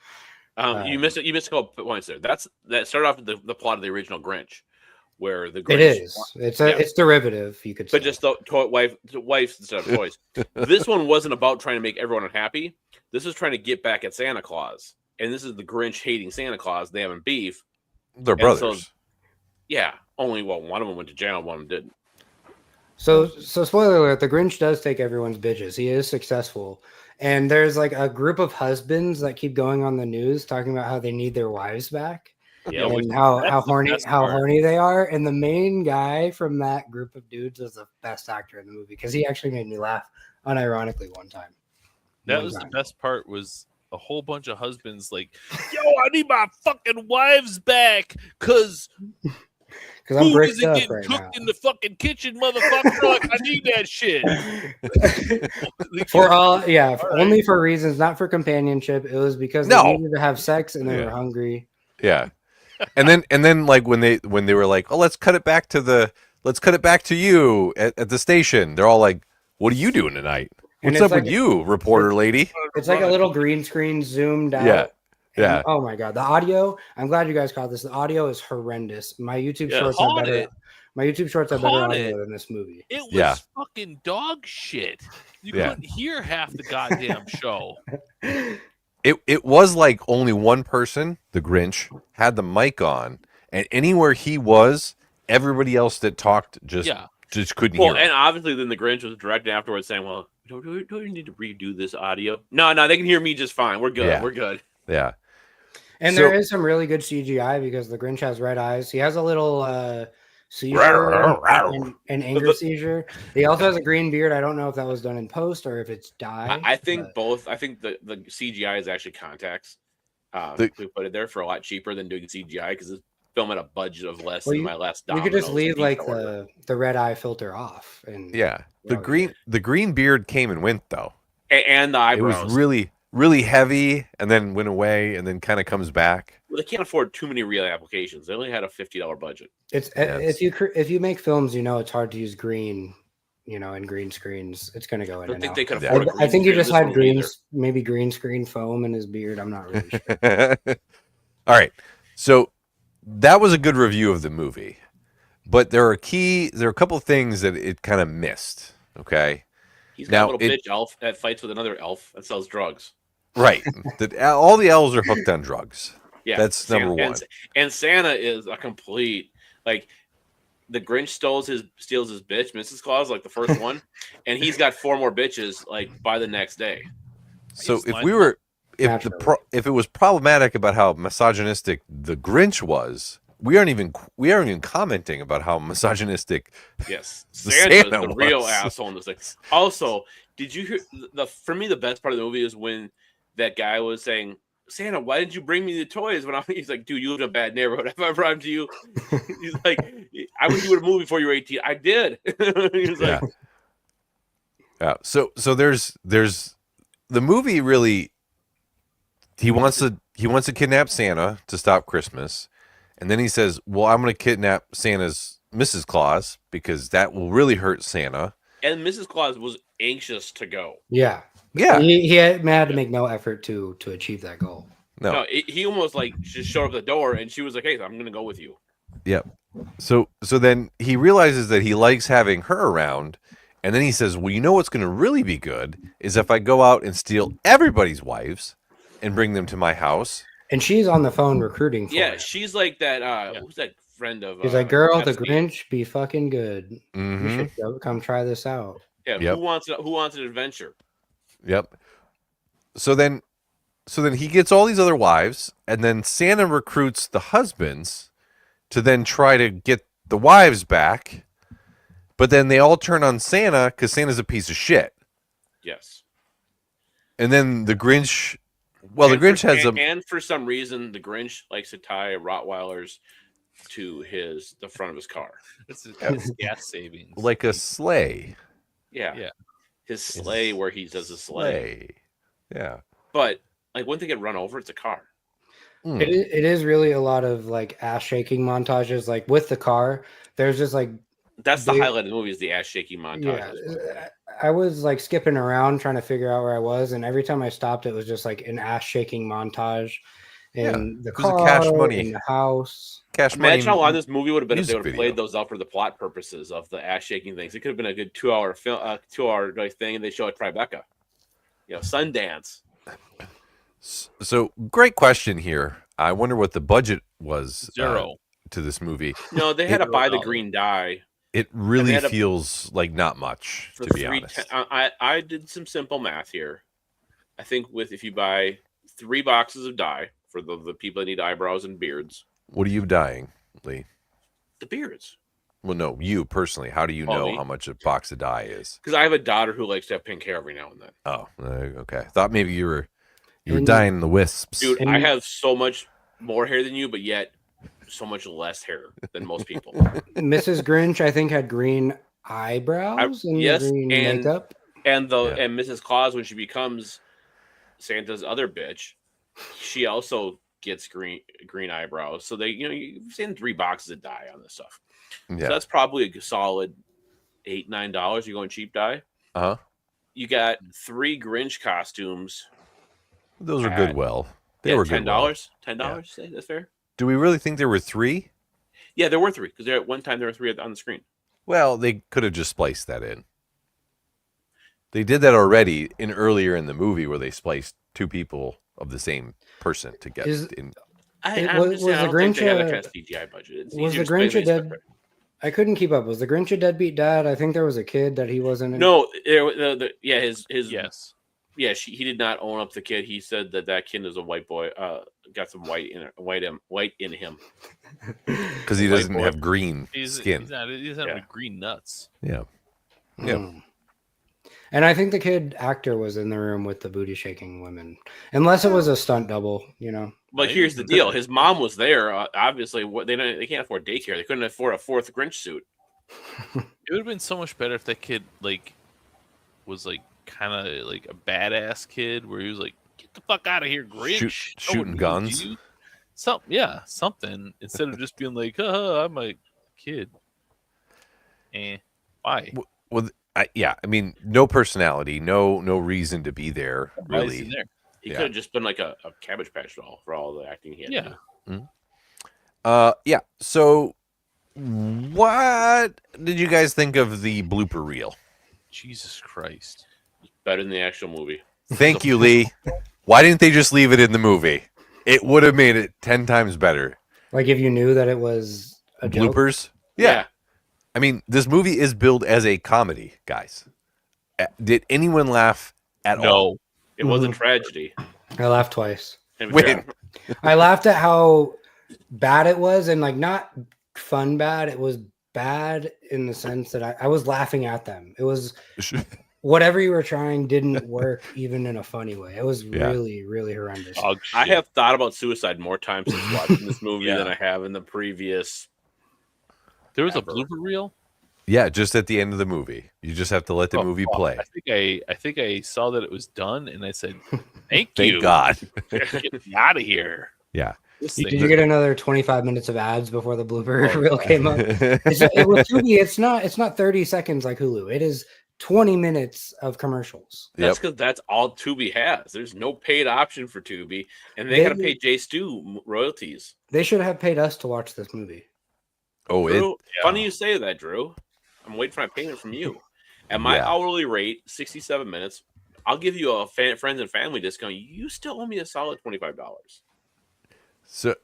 You missed it. You missed a couple points there. That started off with the plot of the original Grinch, where the Grinch. It is. It's derivative, you could say. But just the wives instead of toys. This one wasn't about trying to make everyone unhappy. This is trying to get back at Santa Claus, and this is the Grinch hating Santa Claus. They having beef. They're brothers. Yeah, only one of them went to jail, one of them didn't. So spoiler alert: the Grinch does take everyone's bitches. He is successful, and there's like a group of husbands that keep going on the news talking about how they need their wives back. Yeah, And how horny they are. And the main guy from that group of dudes was the best actor in the movie because he actually made me laugh unironically one time. That was the best part. Was a whole bunch of husbands like, "Yo, I need my fucking wives back, cause I'm food bricked isn't up getting right cooked now. in the fucking kitchen, motherfucker. Like, I need that shit." Only for reasons, not for companionship. It was because they needed to have sex and they were hungry. Yeah. And then like when they were like, "Oh, let's cut it back to you at the station." They're all like, "What are you doing tonight? What's up with you, reporter lady?" It's like a little green screen zoomed out. Yeah. Yeah. And, oh my god, the audio! I'm glad you guys caught this. The audio is horrendous. My YouTube shorts are better. My YouTube shorts are better audio than this movie. It was fucking dog shit. You couldn't hear half the goddamn show. It was like only one person, the Grinch, had the mic on, and anywhere he was, everybody else that talked just couldn't hear him. And obviously then the Grinch was directed afterwards saying, "Well, don't you need to redo this audio?" No, they can hear me just fine. We're good. Yeah. We're good. Yeah. And there is some really good CGI because the Grinch has red eyes. He has a little seizure, an anger seizure. He also has a green beard. I don't know if that was done in post or if it's dye. I think both. I think the CGI is actually contacts. We put it there for a lot cheaper than doing CGI because this film had a budget of less than my last. You could just leave like the red eye filter off, and the green beard came and went though, and the eyebrows. It was really heavy, and then went away, and then kind of comes back. Well, they can't afford too many real applications. They only had a $50 budget. If you make films, it's hard to use green. In green screens, it's going to go in. I don't think they could afford. afford. I think he just had maybe green screen foam in his beard. I'm not really sure. All right, so that was a good review of the movie, but there are a couple of things that it kind of missed. Okay, he's got a little bitch elf that fights with another elf that sells drugs. Right, all the elves are hooked on drugs. Yeah, that's number one. And Santa is a complete the Grinch steals his bitch, Mrs. Claus, like the first one, and he's got 4 more bitches by the next day. So if it was problematic about how misogynistic the Grinch was, we aren't even commenting about how misogynistic. Yes, Santa was the real asshole in this thing. Also, did you hear for me the best part of the movie is when that guy was saying, "Santa, why didn't you bring me the toys?" He's like, "Dude, you live in a bad neighborhood. If I brought them to you," he's like, "I wish you would have moved before you were 18." I did. He's like, yeah. So there's the movie really. He wants to kidnap Santa to stop Christmas, and then he says, "Well, I'm going to kidnap Santa's Mrs. Claus because that will really hurt Santa." And Mrs. Claus was anxious to go. Yeah. He had to make no effort to achieve that goal. No, he almost just showed up at the door, and she was like, "Hey, I'm going to go with you." Yep. So then he realizes that he likes having her around, and then he says, "Well, you know what's going to really be good is if I go out and steal everybody's wives and bring them to my house." And she's on the phone recruiting for him. She's like that. Who's that friend of? He's like, "Girl, the Grinch be fucking good. Mm-hmm. You should come try this out." Yeah. Yep. Who wants an adventure? Yep. So then he gets all these other wives, and then Santa recruits the husbands to then try to get the wives back, but then they all turn on Santa because Santa's a piece of shit. Yes. And then the Grinch Well, the And Grinch for, has and, a and for some reason, the Grinch likes to tie Rottweilers to the front of his car. It's gas savings. like a sleigh. Yeah, Yeah. his sleigh where he does a sleigh. Yeah. But like, when they get run over, it's a car. Mm. It is really a lot of like ass shaking montages. Like with the car, there's just like That's the They- highlight of the movie is the ass shaking montage. yeah. I was like skipping around trying to figure out where I was, and every time I stopped, it was just like an ass shaking montage in the It was a car, Cash Money. in the house. Cash Imagine Money. how long this movie would have been if they music would have video. played those up for the plot purposes of the ass shaking things. It could have been a good 2-hour film, 2-hour thing, and they show it Tribeca. Sundance. So great question here. I wonder what the budget was Zero. to this movie. No, they had to $0. buy the green dye. It really had a- feels like not much, For to be honest. I did some simple math here. I think if you buy 3 boxes of dye for the people that need eyebrows and beards, What are you dying, Lee? the beards. Well, no, you personally. How do you Oh, know me? how much a box of dye is? Because I have a daughter who likes to have pink hair every now and then. Oh, okay. Thought maybe you were And- dyeing the wisps. Dude, And- I have so much more hair than you, but yet so much less hair than most people. Mrs. Grinch, I think, had green eyebrows and yes, green and- makeup. And Yeah. and Mrs. Claus, when she becomes Santa's other bitch, she also gets green eyebrows. So you've seen 3 boxes of dye on this stuff. Yeah. So that's probably a solid $8-9. You're going cheap dye. Uh-huh. You got 3 Grinch costumes. Those are Goodwill. They Yeah, were $10. Goodwill. $10. Say that's fair. Do we really think there were 3? Yeah, there were 3 because at one time there were 3 on the screen. Well, they could have just spliced that in. They did that already earlier in the movie where they spliced 2 people of the same person to get in. Was I'm the just saying, I don't think they have that Grinch kind of CGI budget. It's was easier the to play Grinch a these dead? separate. I couldn't keep up. Was the Grinch a deadbeat dad? I think there was a kid that he wasn't. No, his Yes. yeah, he did not own up to the kid. He said that kid is a white boy. Got some white in him. Because he White doesn't boy. have green He's skin. not Yeah. with green nuts. Yeah. Yeah. Mm. And I think the kid actor was in the room with the booty shaking women, unless it was a stunt double. But Right. here's the deal: his mom was there. Obviously, they can't afford daycare. They couldn't afford a 4th Grinch suit. It would have been so much better if that kid was kind of like a badass kid where he was like, "Get the fuck out of here, Grinch!" No one shooting knows guns. you." Something instead of just being like, I'm a kid. Why? Well, I mean, no personality, no reason to be there, Why is really. he there? He Yeah. could have just been like a Cabbage Patch doll for all the acting he had. Yeah. To do. Yeah. So, what did you guys think of the blooper reel? Jesus Christ. Better than the actual movie. Thank you, Lee. Why didn't they just leave it in the movie? It would have made it 10 times better. Like if you knew that it was a joke. Bloopers? Yeah. I mean, this movie is billed as a comedy, guys. Did anyone laugh at all? No. It was a Mhm. tragedy. I laughed twice. And Wait. yeah, I laughed at how bad it was, and like not fun bad. It was bad in the sense that I was laughing at them. It was whatever you were trying didn't work, even in a funny way. It was Yeah. really, really horrendous. Dog I shit. have thought about suicide more times since watching this movie Yeah. than I have in the previous. There was a ever. blooper reel. Yeah, just at the end of the movie. You just have to let the Oh, movie fuck. play. I think I saw that it was done, and I said, "Thank Thank you, God. get me out of here." Yeah. This Did thing- you get another 25 minutes of ads before the blooper Oh, reel God. came up? With Tubi, it's not 30 seconds like Hulu. It is 20 minutes of commercials. That's Yep. because that's all Tubi has. There's no paid option for Tubi, and they They- got to pay Jay Stu royalties. They should have paid us to watch this movie. Oh, Drew, yeah. funny you say that, Drew. I'm waiting for my payment from you. At my Yeah. hourly rate, 67 minutes, I'll give you a friends and family discount. You still owe me a solid $25. So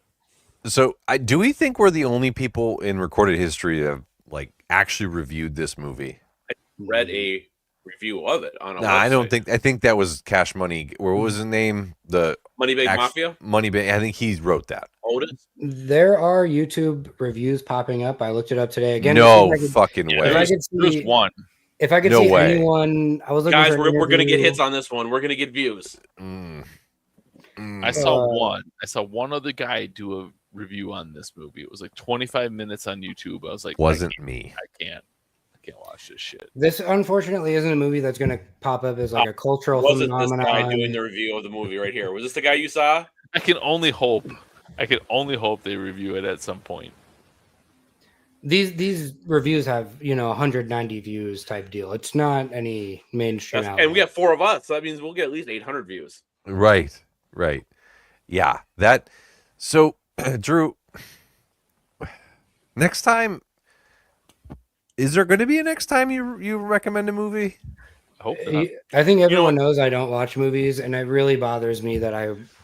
do we think we're the only people in recorded history that have actually reviewed this movie? Read a review of it on a No, I don't website. think. I think that was Cash Money. Or what was his name? The Moneybag Mafia. Moneybag. I think he wrote that. Otis. There are YouTube reviews popping up. I looked it up today. Again, to No see if I could- fucking Yeah, way. if I there's, could there's see, one. if I could No see way. anyone, I was looking Guys, for an we're going to get interview. hits on this one. We're going to get views. Mm. I saw one other guy do a review on this movie. It was like 25 minutes on YouTube. I was like, Wasn't me. I can't watch this shit. This unfortunately isn't a movie that's going to pop up as like a cultural Was it this phenomenon. guy doing the review of the movie right here? Was this the guy you saw? I can only hope they review it at some point. These reviews have 190 views type deal. It's not any mainstream outlet. And we got 4 of us, so that means we'll get at least 800 views. Right. Yeah. That. So, Drew, next time, is there going to be a next time you recommend a movie? I hope not. I think everyone knows I don't watch movies, and it really bothers me that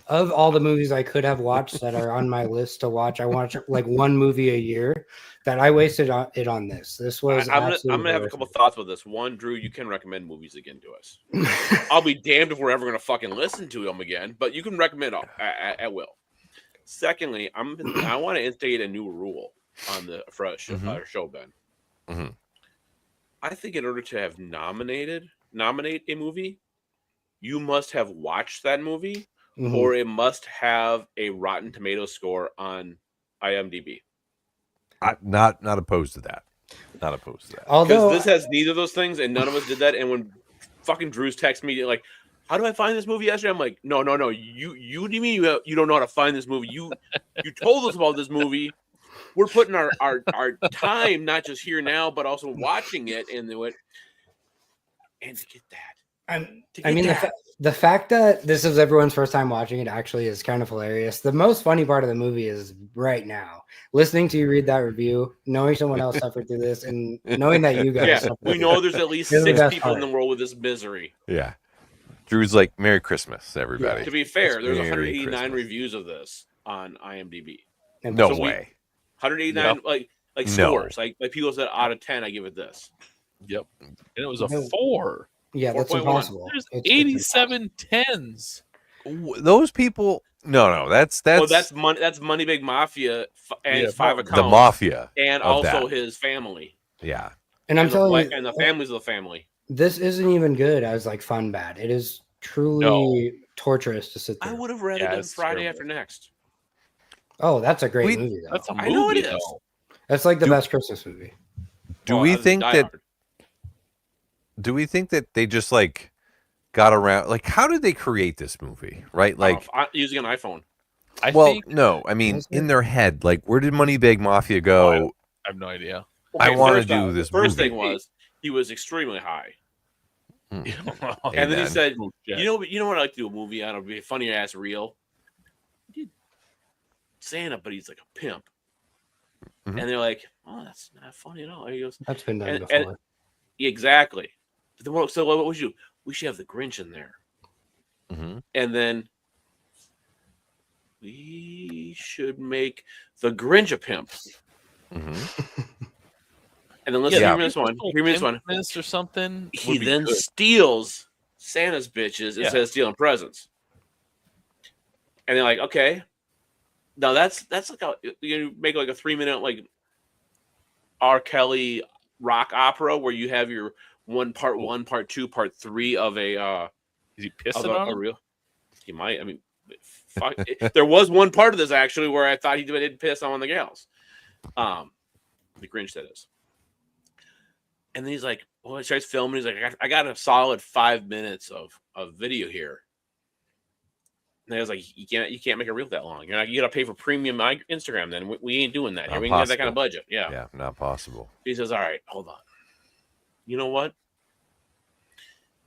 of all the movies I could have watched that are on my list to watch, I watch like one movie a year. That I wasted it on this. This was. I'm gonna have a couple thoughts with this. One, Drew, you can recommend movies again to us. I'll be damned if we're ever gonna fucking listen to them again, but you can recommend at will. Secondly, I want to instate a new rule on the show, Ben. Mm-hmm. I think in order to have nominate a movie, you must have watched that movie, or it must have a Rotten Tomatoes score on IMDb. Not opposed to that. Not opposed to that. Although this has neither of those things, and none of us did that. And when fucking Drew's text me like, "How do I find this movie yesterday?" I'm like, "No. You do you mean you don't know how to find this movie? You told us about this movie. We're putting our time not just here now, but also watching it and to get that." The fact that this is everyone's first time watching it actually is kind of hilarious. The most funny part of the movie is right now listening to you read that review, knowing someone else suffered through this, and knowing that you guys. Yeah, we know there's at least 6 people in the world with this misery. Yeah, Drew's like, "Merry Christmas, everybody." Yeah. To be fair, there's Merry 189 Christmas. reviews of this on IMDb. No way. 189 like scores, like people said out of 10, I give it this. Yep, and it was a 4. Yeah, that's 4.1. impossible. There's 87 tens. Those people. No. That's money. That's Money Big Mafia and his 5 accounts. the mafia, and also his family. Yeah, and I'm telling you, and the families of the family. This isn't even good as like fun bad. It is truly torturous to sit there. I would have read it on Friday after next. Oh, that's a great movie, though. That's a movie, I know it is. That's like the best Christmas movie. Do we think that they just like got around? Like, how did they create this movie? Right? Like using an iPhone. No. I mean, in their head, like, where did Moneybag Mafia go? I have no idea. I want to do this. The first movie. thing was he was extremely high, Hmm. and then he said, Yeah. "You know what I like to do a movie on? It'll be a funny ass reel." He did Santa, but he's like a pimp, Mhm. and they're like, "Oh, that's not funny at all." And he goes, That's been done and- before. "Exactly." So what would you? We should have the Grinch in there, Mhm. and then we should make the Grinch a pimp. Mhm. And then let's hear me this one. Hear me this one. Or something. He then steals Santa's bitches instead of stealing presents. And they're like, okay. Now that's like you make like a 3-minute like R. Kelly rock opera where you have your part 1, part 2, part 3 of a Is he pissing on a him? real. He might. I mean, fuck. There was one part of this actually where I thought he did piss on one of the gals. The Grinch, that is. And then he's like, well, he starts filming. He's like, I got a solid 5 minutes of video here. And I was like, you can't make a reel that long. You got to pay for premium Instagram. Then we ain't doing that. Not We ain't got that possible. kind of budget. Yeah. Yeah, not possible. He says, all right, hold on. You know what?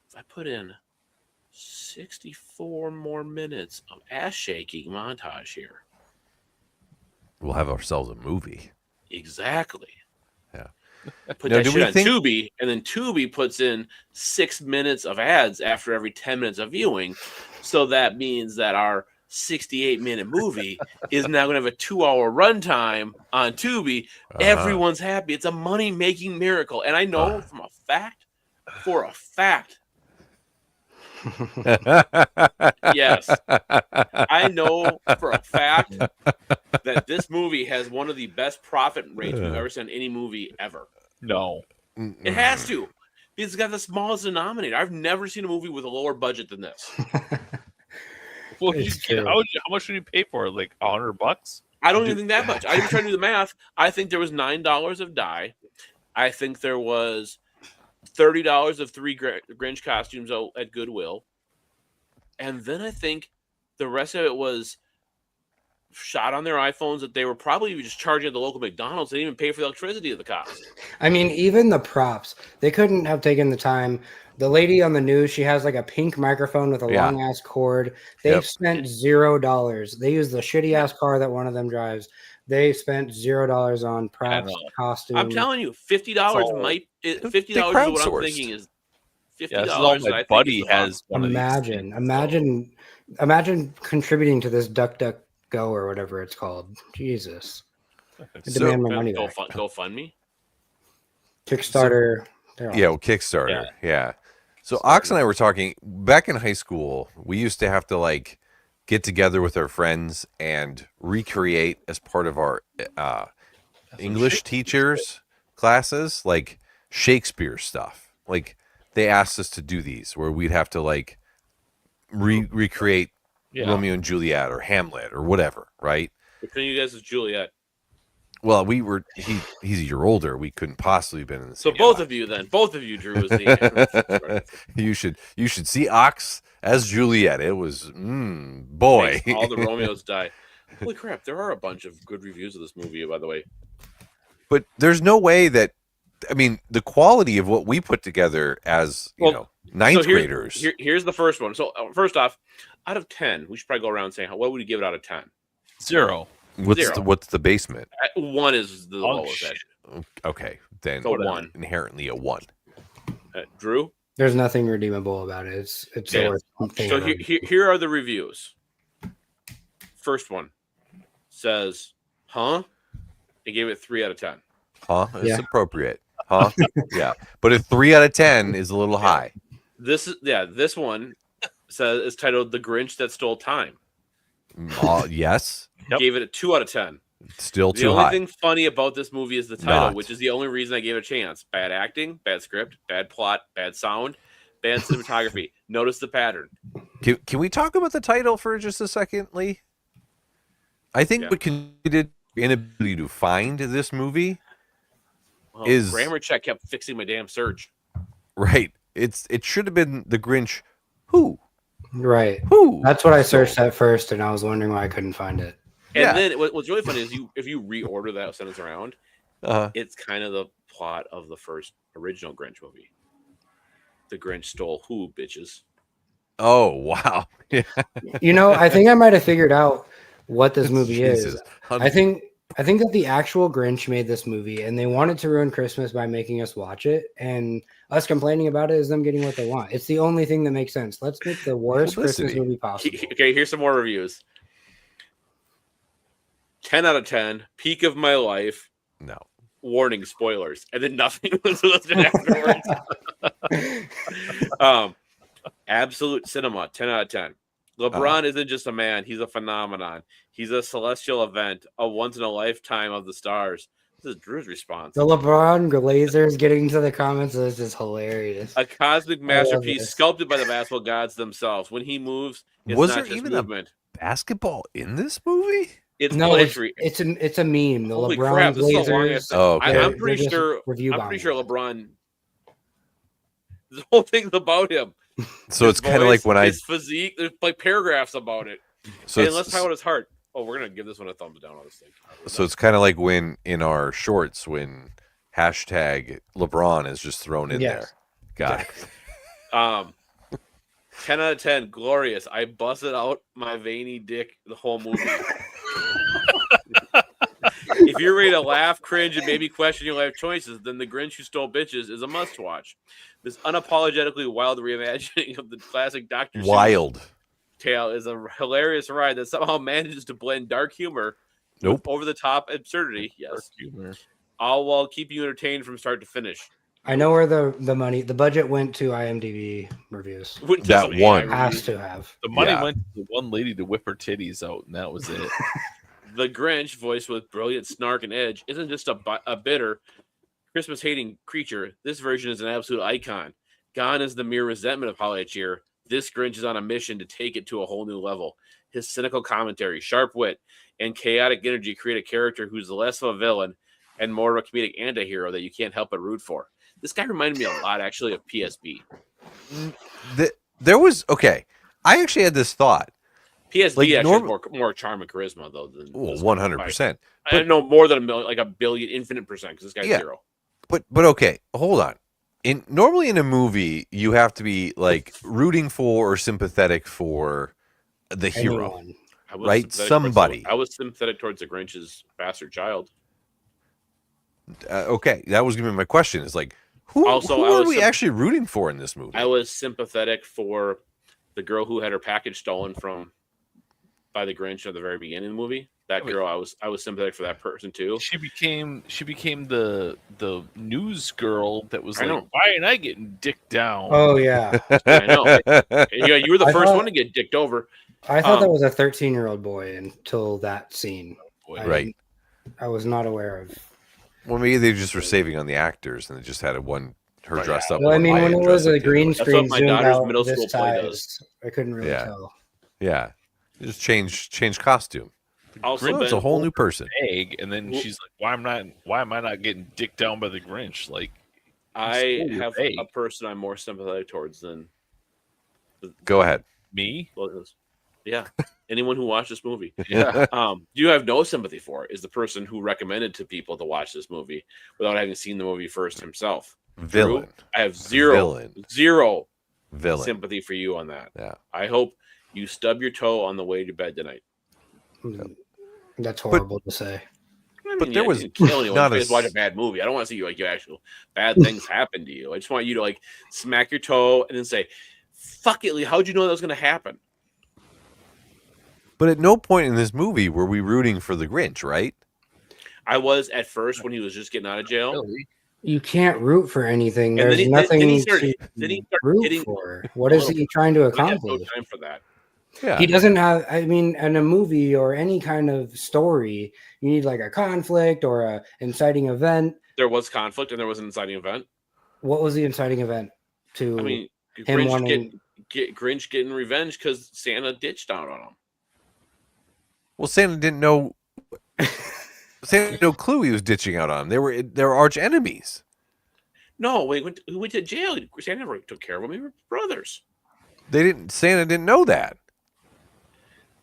If I put in 64 more minutes of ass shaking montage here. We'll have ourselves a movie. Exactly. Yeah. Put Now, that do shit we on think- Tubi, and then Tubi puts in 6 minutes of ads after every 10 minutes of viewing. So that means that our 68-minute movie is now going to have a 2-hour runtime on Tubi. Everyone's happy. It's a money-making miracle. And I know for a fact, yes, I know for a fact that this movie has one of the best profit rates we've ever seen in any movie ever. No. It has to. It's got the smallest denominator. I've never seen a movie with a lower budget than this. What would It's you get? true. How much would you pay for it? Like $100? I don't even think that much. I even tried to do the math. I think there was $9 of dye. I think there was $30 of 3 Grinch costumes at Goodwill, and then I think the rest of it was shot on their iPhones that they were probably just charging at the local McDonald's. They didn't even pay for the electricity of the cops. I mean, even the props, they couldn't have taken the time. The lady on the news, she has like a pink microphone with a Yeah. long ass cord. They Yep. spent $0. They used the shitty ass car that one of them drives. They spent $0 on props, know. costumes. I'm telling you, $50 all- might. They $50 is what I'm crowdsourced. thinking is $50. Yeah, this is all that I my think buddy is the has one of these. Imagine, things, so- imagine contributing to this DuckDuckGo or whatever it's called. Jesus, I So- demand my money back. GoFundMe. Kickstarter. they're all- Yeah, well, Kickstarter. Yeah. So Ox and I were talking back in high school. We used to have to like get together with our friends and recreate as part of our English teachers' classes, like Shakespeare stuff. Like they asked us to do these where we'd have to like recreate Yeah. Romeo and Juliet or Hamlet or whatever, right? Which one of you guys is Juliet? Well, he's a year older. We couldn't possibly have been in the So same both class. of you then. Both of you, Drew, is the you should see Ox as Juliet. It was boy. Makes all the Romeos die. Holy crap! There are a bunch of good reviews of this movie, by the way. But there's no way that I mean the quality of what we put together as ninth graders. Here's the first one. So first off, out of 10, we should probably go around saying what would you give it out of 10? 0. What's the basement? 1 is the lowest. shit. Okay, then So 1. inherently a 1. Drew. There's nothing redeemable about it. It's Okay. the worst thing So ever. here are the reviews. First one says, "Huh?" They gave it 3 out of 10. Huh? It's Yeah. appropriate. Huh? Yeah. But a 3 out of 10 is a little high. This one says it's titled "The Grinch That Stole Time." Yes. Yep. Gave it a 2 out of 10. Still The too only high. thing funny about this movie is the title, Not. which is the only reason I gave it a chance. Bad acting, bad script, bad plot, bad sound, bad cinematography. Notice the pattern. Can we talk about the title for just a second, Lee? I think Yeah. what contributed inability to find this movie Well, is- grammar check kept fixing my damn search. right. It should have been the Grinch. Who? Right. Who? That's what I searched at first, and I was wondering why I couldn't find it. And Yeah. then what's really funny is if you reorder that sentence around, it's kind of the plot of the first original Grinch movie. The Grinch stole who, bitches? Oh wow. Yeah. I think I might have figured out what this movie Jesus. is. I think that the actual Grinch made this movie, and they wanted to ruin Christmas by making us watch it, and us complaining about it is them getting what they want. It's the only thing that makes sense. Let's make the worst Christmas Publicity. movie possible. Okay, here's some more reviews. 10 out of 10. Peak of my life. No. Warning, spoilers. And then nothing was listed afterwards. Absolute cinema. 10 out of 10. LeBron isn't just a man. He's a phenomenon. He's a celestial event. A once in a lifetime of the stars. This is Drew's response. The LeBron Glazers getting to the comments is just hilarious. A cosmic love masterpiece this. sculpted by the basketball gods themselves. When he moves, it's Was not there just even a movement. basketball in this movie? It's No, poetry. it's a meme. The Holy LeBron crap, this is the Glazers. longest- Oh, okay. I'm they're pretty just sure. review I'm pretty bombing. sure LeBron. The whole thing's about him. So His it's kind of voice, like when I his physique. There's like paragraphs about it. so And it's, let's talk about his heart. Oh, we're gonna give this one a thumbs down on this thing. so it's kind of like when in our shorts when hashtag LeBron is just thrown in Yes. there. Got it. 10 out of 10, glorious. I busted out my veiny dick the whole movie. If you're ready to laugh, cringe, and maybe question your life choices, then The Grinch Who Stole Bitches is a must-watch. This unapologetically wild reimagining of the classic Dr. Seuss Wild. tale is a hilarious ride that somehow manages to blend dark humor Nope. with over-the-top absurdity. Yes, all while keeping you entertained from start to finish. I know where the budget went to IMDb reviews. Wouldn't That some AI one. review. Has to have. The money Yeah. went to the one lady to whip her titties out, and that was it. The Grinch, voiced with brilliant snark and edge, isn't just a bitter, Christmas-hating creature. This version is an absolute icon. Gone is the mere resentment of holiday cheer. This Grinch is on a mission to take it to a whole new level. His cynical commentary, sharp wit, and chaotic energy create a character who's less of a villain and more of a comedic anti-hero that you can't help but root for. This guy reminded me a lot, actually, of PSB. There was I actually had this thought. PSB actually has more charm and charisma though than 100%. I know more than a million, like a billion, infinite percent, because this guy's zero. But okay, hold on. Normally in a movie, you have to be like rooting for or sympathetic for the hero, right? Somebody. I was sympathetic towards the Grinch's bastard child. Okay, that was gonna be my question. Is like who are we actually rooting for in this movie? I was sympathetic for the girl who had her package stolen by the Grinch at the very beginning of the movie. That girl, I was sympathetic for that person too. She became the news girl that was like, why ain't I getting dicked down? Oh yeah, I know. Yeah, you were the first one to get dicked over. I thought that was a 13-year-old boy until that scene. Right. I was not aware of. Well, maybe they just were saving on the actors, and they just had her dressed up. Well, I mean, when it was a green screen my zoomed daughter's out middle this school play size, I couldn't really tell. Yeah, just change costume. Also, it's a whole new person. Egg, and then she's like, "Why am I not getting dicked down by the Grinch?" Like, I have a person I'm more sympathetic towards than. Go ahead. Me? Yeah. Anyone who watched this movie. Yeah. You have no sympathy for is the person who recommended to people to watch this movie without having seen the movie first himself. Villain. Drew, I have zero villain sympathy for you on that. Yeah. I hope you stub your toe on the way to bed tonight. That's horrible to say. I mean, but there was kill anyone if you watch a bad movie. I don't want to see you actual bad things happen to you. I just want you to smack your toe and then say, "Fuck it, Lee. How'd you know that was going to happen?" But at no point in this movie were we rooting for the Grinch, right? I was at first when he was just getting out of jail. You can't root for anything. There's nothing to root for. What is he trying to accomplish? No time for that. Yeah. He doesn't have. I mean, in a movie or any kind of story, you need like a conflict or a inciting event. There was conflict and there was an inciting event. What was the inciting event? I mean, Grinch getting revenge because Santa ditched out on him. Well, Santa didn't know. Santa had no clue he was ditching out on him. They were arch enemies. No, when he went to jail, Santa never took care of him. They were brothers. Santa didn't know that.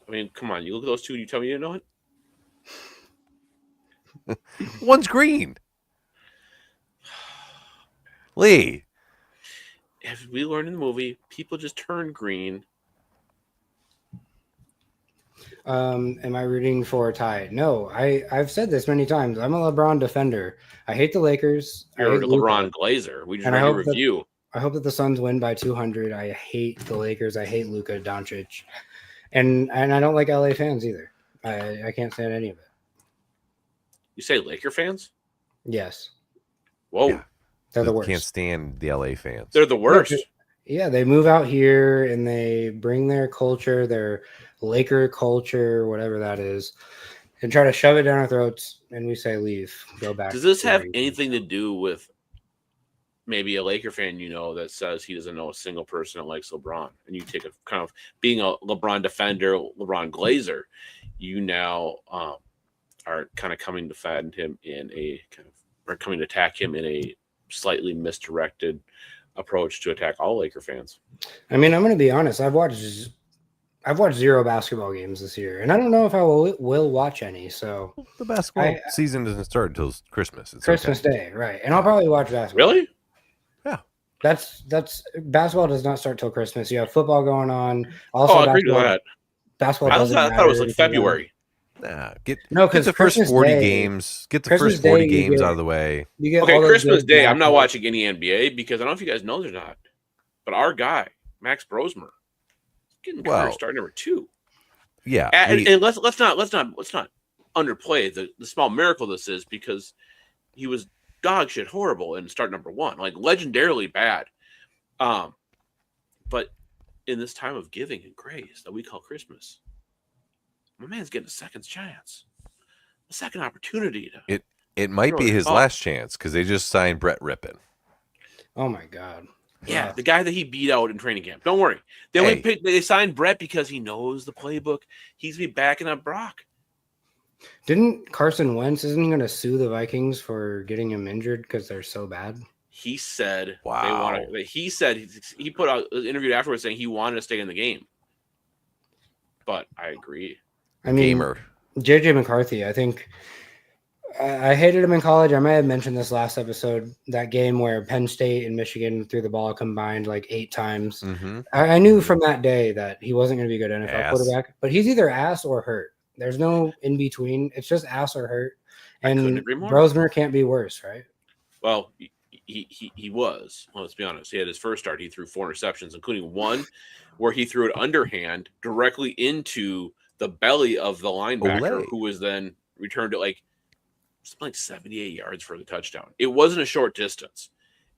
I mean, come on. You look at those two and you tell me you didn't know it? One's green. Lee. As we learned in the movie, people just turn green. Am I rooting for a tie? No, I've said this many times. I'm a LeBron defender. I hate the Lakers. You're a LeBron Glazer. We just read a review. I hope that the Suns win by 200. I hate the Lakers. I hate Luka Doncic. And I don't like LA fans either. I can't stand any of it. You say Laker fans? Yes. Whoa. Yeah. They're the worst. Can't stand the LA fans. They're the worst. Yeah, they move out here and they bring their culture, their Laker culture, whatever that is, and try to shove it down our throats. And we say, leave, go back. Does this have anything to do with maybe a Laker fan that says he doesn't know a single person that likes LeBron? And you take a kind of being a LeBron defender, LeBron Glazer, you now are kind of coming to defend him coming to attack him in a slightly misdirected approach to attack all Laker fans. I mean, I'm going to be honest. I've watched 0 basketball games this year, and I don't know if I will watch any. So the basketball season doesn't start until Christmas. It's Christmas Day, right? And I'll probably watch basketball. Really? Yeah. That's basketball does not start till Christmas. You have football going on. Also, I agree with that. Basketball. I thought it was like February. Get the first 40 games. Get the first 40 games out of the way. Christmas Day. I'm not watching any NBA because I don't know if you guys know they're not, but our guy Max Brosmer getting career start number 2. Yeah, and let's not underplay the small miracle this is, because he was dog shit horrible in start number 1, like legendarily bad. But in this time of giving and grace that we call Christmas, my man's getting a second chance, a second opportunity to. It might be his last chance because they just signed Brett Rippon. Oh my God! Yeah, the guy that he beat out in training camp. Don't worry. They signed Brett because he knows the playbook. He's be backing up Brock. Didn't Carson Wentz, isn't he going to sue the Vikings for getting him injured because they're so bad? He said Wow. he said he put out an interview afterwards saying he wanted to stay in the game. But I agree. I mean, Gamer. JJ McCarthy, I think I hated him in college. I may have mentioned this last episode, that game where Penn State and Michigan threw the ball combined like 8 times. Mm-hmm. I knew from that day that he wasn't going to be a good NFL Ass. quarterback, but he's either ass or hurt. There's no in between. It's just ass or hurt. And couldn't agree more. Brosmer can't be worse, right? Well, he was. Well, let's be honest. He had his first start. He threw 4 interceptions, including one where he threw it underhand directly into the belly of the linebacker, Olay. who was then returned it like 78 yards for the touchdown. It wasn't a short distance.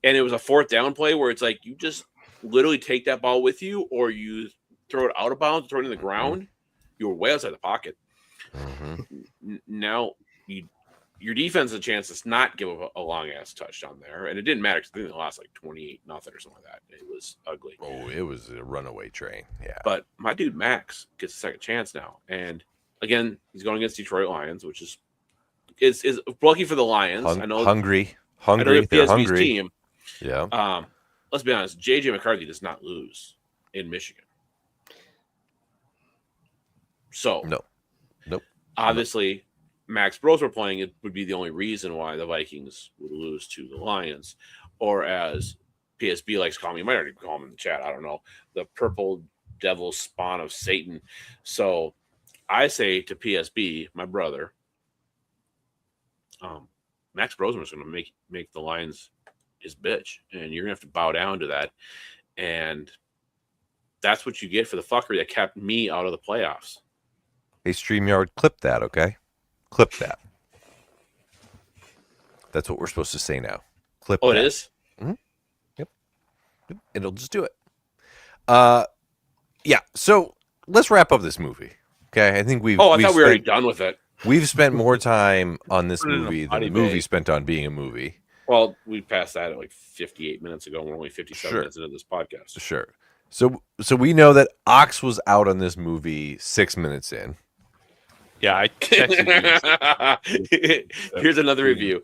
And it was a 4th down play where it's like you just literally take that ball with you or you throw it out of bounds, throw it in the ground. You were way outside the pocket. Mm-hmm. Now your defense has a chance to not give a long ass touchdown there, and it didn't matter because I think they lost like 28-0 or something like that. It was ugly. Oh, it was a runaway train. Yeah. But my dude Max gets a second chance now, and again he's going against Detroit Lions, which is lucky for the Lions. I know hungry. I know they're They're PSV's hungry. team. Yeah. Let's be honest. JJ McCarthy does not lose in Michigan. So Nope. Obviously, Max Brosmer playing it would be the only reason why the Vikings would lose to the Lions, or as PSB likes to call him, you might already call him in the chat. I don't know, the purple devil spawn of Satan. So I say to PSB, my brother, Max Brosmer is going to make the Lions his bitch, and you're going to have to bow down to that. And that's what you get for the fuckery that kept me out of the playoffs. Hey, StreamYard, clip that, okay? Clip that. That's what we're supposed to say now. Clip Oh, that. it is? Mm-hmm. Yep. It'll just do it. Yeah, so let's wrap up this movie. Okay, I think we've... Oh, I thought we were already done with it. We've spent more time on this Put it in a movie than body the movie bag. spent on being a movie. Well, we passed that at like 58 minutes ago. We're only 57 Sure. minutes into this podcast. Sure. So we know that Ox was out on this movie 6 minutes in. Yeah, I texted you. Here's another review.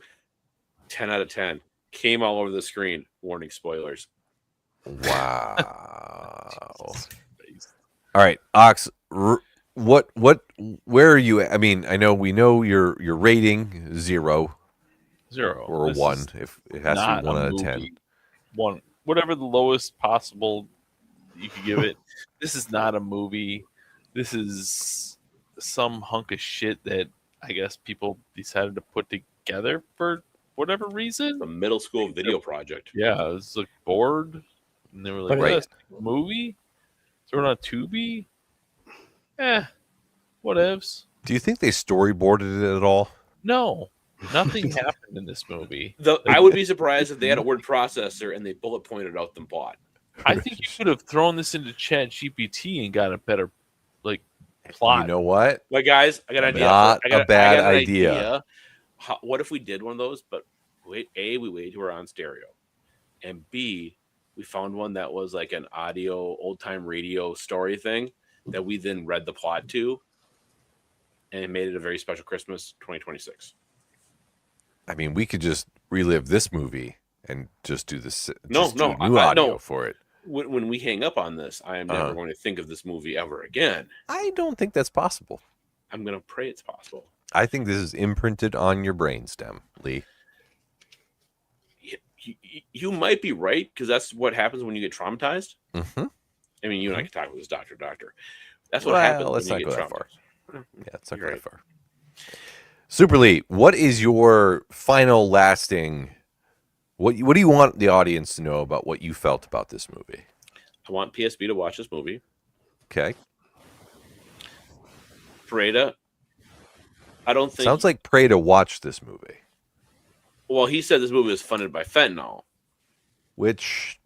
10 out of 10. Came all over the screen. Warning, spoilers. Wow. All right, Ox, where are you at? I mean, we know your rating 0 0 or This 1 is if it has to not be 1 a out of 10. movie. 1, whatever the lowest possible you could give it. This is not a movie. This is some hunk of shit that I guess people decided to put together for whatever reason. The middle school video project. Yeah, I was like bored, and they were like, But Right. "Let's make a movie? Throw it on Tubi? Whatevs." Do you think they storyboarded it at all? No, nothing happened in this movie. I would be surprised if they had a word processor and they bullet pointed out the plot. I think you could have thrown this into Chat GPT and got a better plot. You know what? But guys, I got an idea. Not I got a bad an idea. What if we did one of those? But we waited till we're on stereo, and B, we found one that was like an audio old time radio story thing that we then read the plot to, and made it a very special Christmas 2026. I mean, we could just relive this movie and just do this. No, just do no, new audio no. for it. When we hang up on this, I am never going to think of this movie ever again. I don't think that's possible. I'm going to pray it's possible. I think this is imprinted on your brainstem, Lee. You might be right, because that's what happens when you get traumatized. Mm-hmm. I mean, you and I can talk with this doctor. That's what happens Let's when not you go get that far. traumatized. Yeah, let's not go You're that far. Super Lee, what is your final lasting? What do you want the audience to know about what you felt about this movie? I want PSB to watch this movie. Okay. Pareda, I don't think... Sounds like pray to watch this movie. Well, he said this movie was funded by fentanyl. Which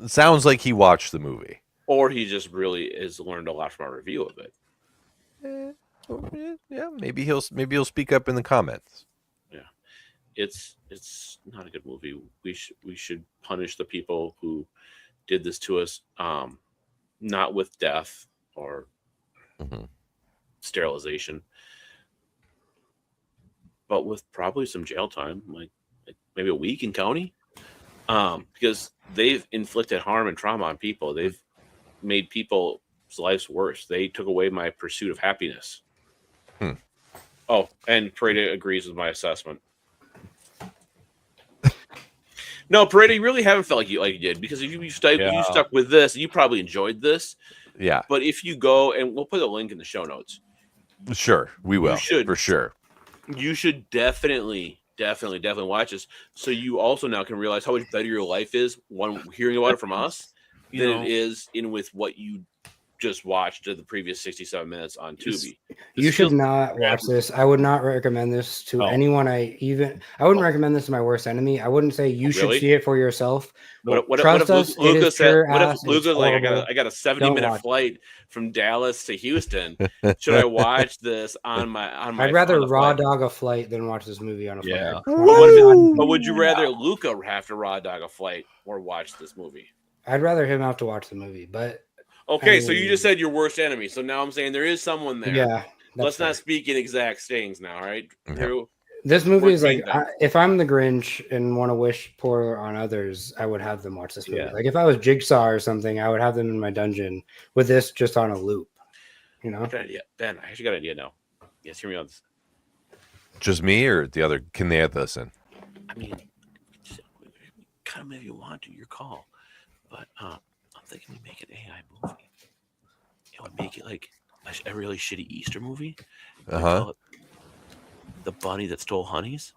sounds like he watched the movie. Or he just really has learned a lot from our review of it. Yeah, maybe he'll speak up in the comments. Yeah. It's not a good movie. We should punish the people who did this to us, not with death or sterilization, but with probably some jail time, like maybe a week in county, because they've inflicted harm and trauma on people. They've made people's lives worse. They took away my pursuit of happiness. Oh, and Pareda agrees with my assessment. No, Pareda, you really haven't felt like you did, because if you stuck with this, you probably enjoyed this. Yeah. But if you go, and we'll put a link in the show notes. Sure, we will. For sure. You should definitely watch this, so you also now can realize how much better your life is hearing about it from us than it is with what you just watched the previous 67 minutes on Tubi. You should not watch this. I would not recommend this to anyone. I wouldn't recommend this to my worst enemy. I wouldn't say you should see it for yourself. What if Luca said, like, I got a 70-minute flight from Dallas to Houston. Should I watch this on my I'd rather raw dog a flight than watch this movie on a flight. Yeah. But would you rather Luca have to raw dog a flight or watch this movie? I'd rather him have to watch the movie, but okay, so you just said your worst enemy. So now I'm saying there is someone there. Yeah. Let's not speak in exact things now, all right, Drew? This movie is like, if I'm the Grinch and want to wish poor on others, I would have them watch this movie. Like if I was Jigsaw or something, I would have them in my dungeon with this just on a loop. You know? Good idea. Ben, I actually got an idea now. Yes, hear me on this. Just me or the other? Can they listen? I mean, come if you want to, your call. But I'm thinking we make an AI movie. It would make it like a really shitty Easter movie. Call it The Bunny That Stole Honeys.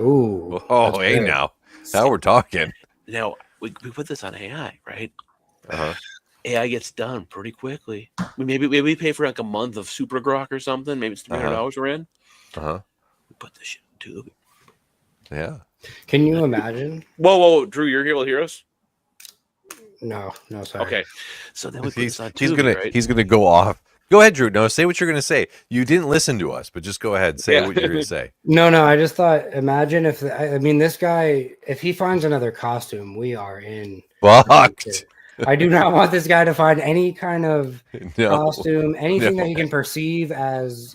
Ooh. Oh, hey, now we're talking. Now we put this on AI, right? AI gets done pretty quickly. Maybe we pay for like a month of Super Grok or something. Maybe it's $300 we're in. We put this shit on Tubi. Yeah. Can you imagine? Whoa, Drew, you're able to hear us? No, sorry. Okay, so then we put this on Tubi, he's gonna go off. Go ahead, Drew. No, say what you're gonna say. You didn't listen to us, but just go ahead. Say what you're gonna say. No. I just thought. Imagine if this guy, if he finds another costume, we are in. Fucked. I do not want this guy to find any kind of costume, anything that he can perceive as,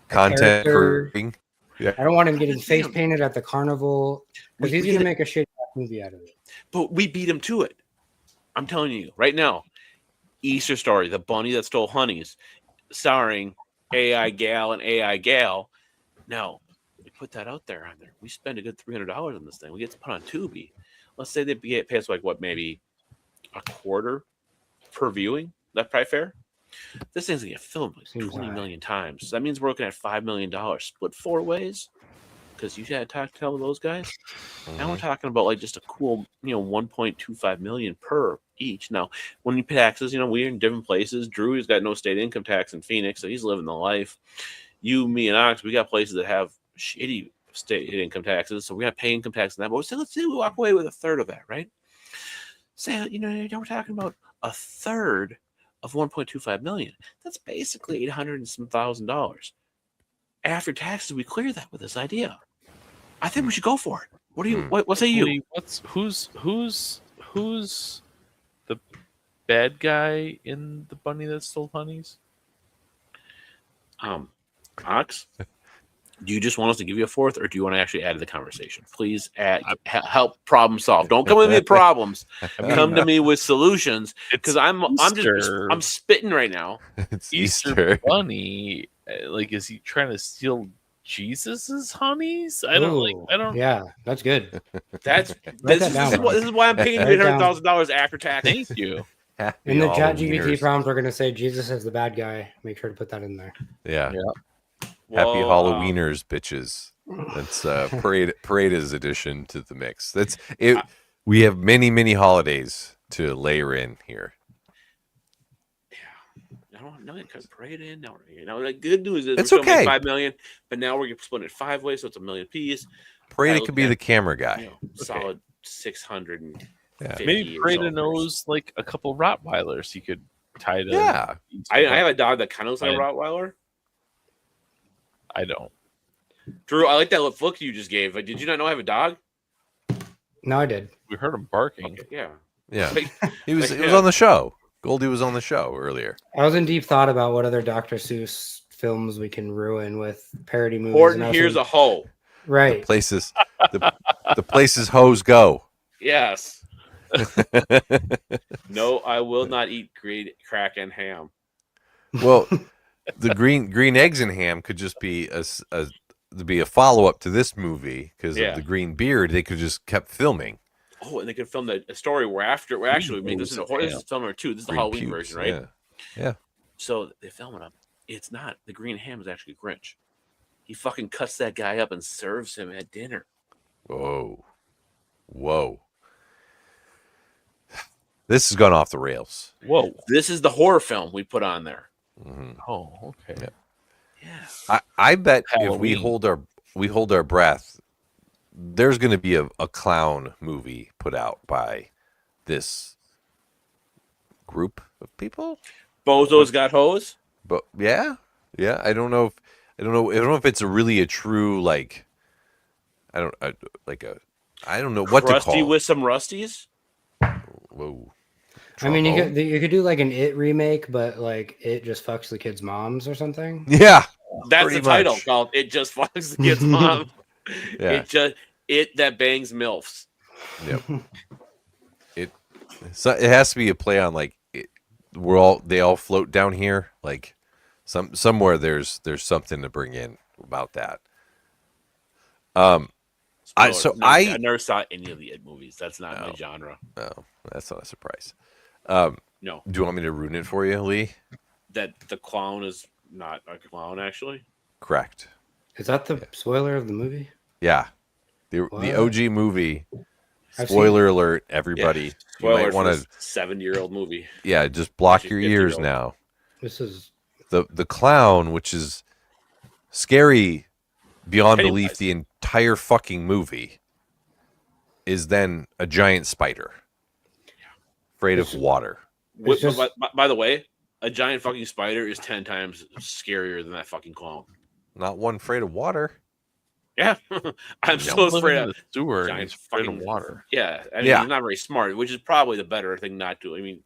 content. Yeah. I don't want him getting face painted at the carnival because he's going to make a shitty movie out of it. But we beat him to it. I'm telling you right now. Easter Story, The Bunny That Stole Honeys, starring AI Gal and AI Gal. Now, we put that out there on there. We spend a good $300 on this thing. We get to put on Tubi. Let's say they pay us like maybe a quarter per viewing. That's probably fair. This thing's gonna get filmed like 20 million times. So that means we're looking at $5 million split 4 ways. Because you had to tell those guys. Now we're talking about like just a cool, 1.25 million per each. Now, when you pay taxes, we're in different places. Drew has got no state income tax in Phoenix, so he's living the life. You, me, and Ox, we got places that have shitty state income taxes, so we got to pay income tax on that. But let's say we walk away with a third of that, right? Say, we're talking about a third of 1.25 million. That's basically $800 and some $1,000. After taxes, we clear that with this idea. I think we should go for it. What do you? What say you? Who's the bad guy in The Bunny That Stole Honeys? Ox. Do you just want us to give you a fourth, or do you want to actually add to the conversation? Please help problem solve. Don't come with me with problems. Come to me with solutions, because I'm spitting right now. It's Easter Bunny. Like, is he trying to steal Jesus's honeys? I don't. Yeah, that's good. This is why I'm paying $800,000 after tax. Thank you. In the ChatGPT prompts, we're going to say Jesus is the bad guy. Make sure to put that in there. Yeah. Happy Halloweeners, bitches. That's Pareda's addition to the mix. That's it. We have many, many holidays to layer in here. I don't know because Pareda in now. The good news is it's we're okay. 5 million, but now we're splitting it 5 ways, so it's $1 million piece. Pareda could be the camera guy. Solid 600. Maybe Pareda knows like a couple Rottweilers he could tie to. Yeah, I have a dog that kind of looks like a Rottweiler. I don't. Drew, I like that look you just gave. Did you not know I have a dog? No, I did. We heard him barking. Okay, yeah. Yeah, Like, he was like, it was yeah. on the show. Goldie was on the show earlier. I was in deep thought about what other Dr. Seuss films we can ruin with parody movies. Horton, and I was here's a thinking, hoe. The right. places the places hoes go. Yes. No, I will not eat crack and ham. Well, the green eggs and ham could just be a follow up to this movie because Yeah. of the green beard. They could just kept filming. Oh, and they could film a story where actually we make this is film number 2. This is the Green Halloween pubes, version, right? Yeah. So they film it up. It's not the green ham is actually Grinch. He fucking cuts that guy up and serves him at dinner. Whoa. This has gone off the rails. Whoa. This is the horror film we put on there. Mhm. Oh, okay. Yeah. I bet if Halloween. we hold our breath, there's going to be a clown movie put out by this group of people. Bozos got hose. But yeah. I don't know if it's really a true like. I don't know what to Crusty call. with some rusties. Whoa. I mean, Trombone? you could do like an It remake, but like it just fucks the kids' moms or something. Yeah. That's Pretty the title much. called "It Just Fucks the Kid's Mom." Yeah. It that bangs milfs. Yep. It has to be a play on like they all float down here like somewhere there's something to bring in about that. I never saw any of the Ed movies. That's not my genre. No, that's not a surprise. No, Do you want me to ruin it for you, Lee? that the clown is not a clown. Actually, Correct. Is that the spoiler of the movie? Yeah. The What? OG movie. I've Spoiler alert, everybody. You spoiler might for want this to 70-year-old movie. just block Actually, your 50 ears year old. now. This is The clown, which is scary beyond Pennywise. belief, the entire fucking movie is then a giant spider. Afraid of water. It's just- By the way, a giant fucking spider is 10 times scarier than that fucking clown. Not one afraid of water. Yeah, I'm so Living afraid in of the sewer and giant he's afraid of fucking water. Yeah, I mean, Yeah. he's not very smart, which is probably the better thing not to. I mean,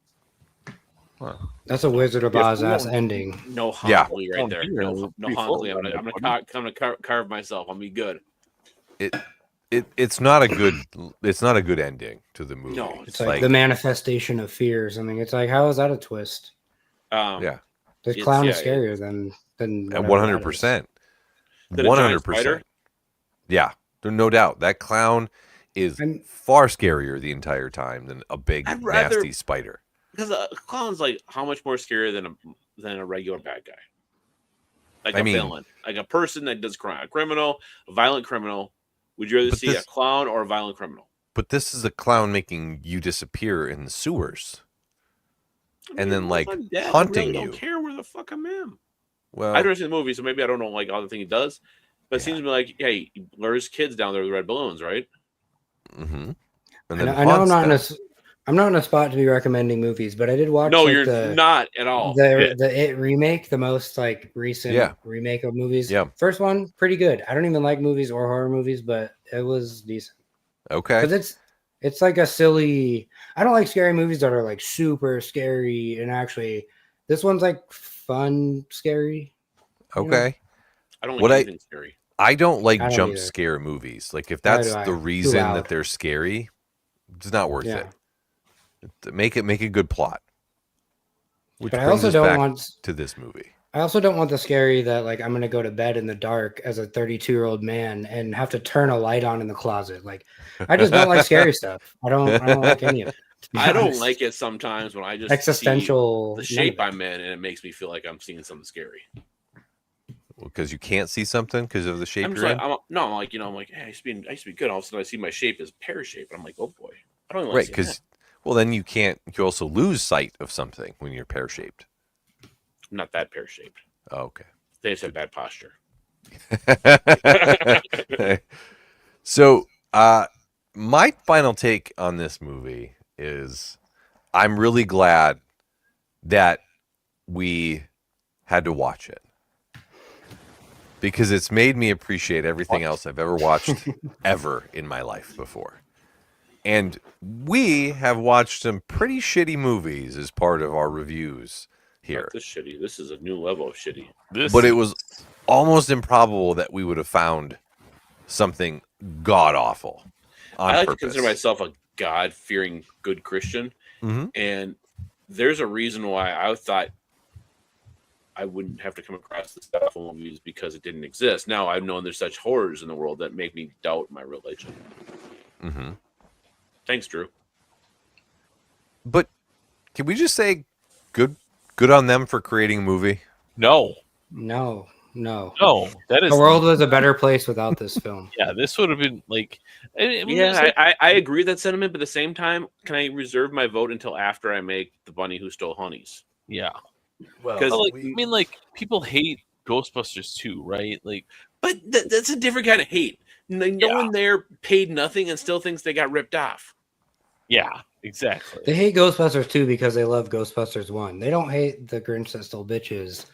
that's a Wizard of Yeah, Oz ass ending. no Yeah. Honkley right there. No Honkley. I'm gonna carve myself. I'm gonna be good. It's not a good ending to the movie. No, It's like the manifestation of fear or something. It's like, how is that a twist? yeah, The It's- clown yeah, is scarier than at whatever that 100%. Than a giant 100%. spider? Yeah, there's no doubt that clown is I'm- far scarier the entire time than a big I'd rather- nasty spider. Because a clown's like how much more scary than a regular bad guy, like I a mean- villain, like a person that does crime, a criminal, a violent criminal. Would you rather But see a this- clown or a violent criminal? But this is a clown making you disappear in the sewers. And then, like, once I'm dead, haunting I really you. don't care where the fuck I'm in. Well, I've never seen the movie, so maybe I don't know like all the thing he does. But it Yeah. seems to me like, hey, he lures kids down there with red balloons, right? mhm. I And then know I'm haunts not in them. I'm not in a spot to be recommending movies, but I did watch. No, like, you're the, not at all. the It remake, the most like recent Yeah. remake of movies. Yeah. First one, pretty good. I don't even like movies or horror movies, but it was decent. Okay. Because it's like a silly. I don't like scary movies that are like super scary, and actually, this one's like fun scary. Okay. I don't What like anything scary. I don't like I don't jump either. scare movies. Like if Neither that's do I. the Too reason that loud. they're scary, it's not worth Yeah. it. Make a good plot. Which But I brings also us don't back want. to this movie. I also don't want the scary that like I'm gonna go to bed in the dark as a 32-year-old man and have to turn a light on in the closet. Like I just don't like scary stuff. I don't like any of it. to be I don't honest. like it sometimes when I just existential. see the none of shape it. I'm in, and it makes me feel like I'm seeing something scary. Because you can't see something because of the shape I'm just you're like, in. I'm like, I'm like, hey, I used to be good. All of a sudden, I see my shape as pear shaped, and I'm like, oh boy, I don't even like Right, seeing because then you can't. You also lose sight of something when you're pear shaped. that. I'm not that pear shaped. Oh, They just have bad posture. okay. So, my final take on this movie is, I'm really glad that we had to watch it because it's made me appreciate everything else I've ever watched ever in my life before. And we have watched some pretty shitty movies as part of our reviews here. Not this shitty. This is a new level of shitty. But it was almost improbable that we would have found something god awful on I like purpose. to consider myself a God-fearing good Christian, and there's a reason why I thought I wouldn't have to come across this stuff in movies because it didn't exist. Now I've known there's such horrors in the world that make me doubt my religion. Thanks, Drew. But can we just say good on them for creating a movie? No. That is the world was a better place without this film. Yeah, this would have been like. I agree with that sentiment, but at the same time, can I reserve my vote until after I make the bunny who stole honeys? Yeah, well, because people hate Ghostbusters too, right? Like, but that's a different kind of hate. No one there paid nothing and still thinks they got ripped off. Yeah, exactly. They hate Ghostbusters 2 because they love Ghostbusters 1. They don't hate the Grinch That Stole Bitches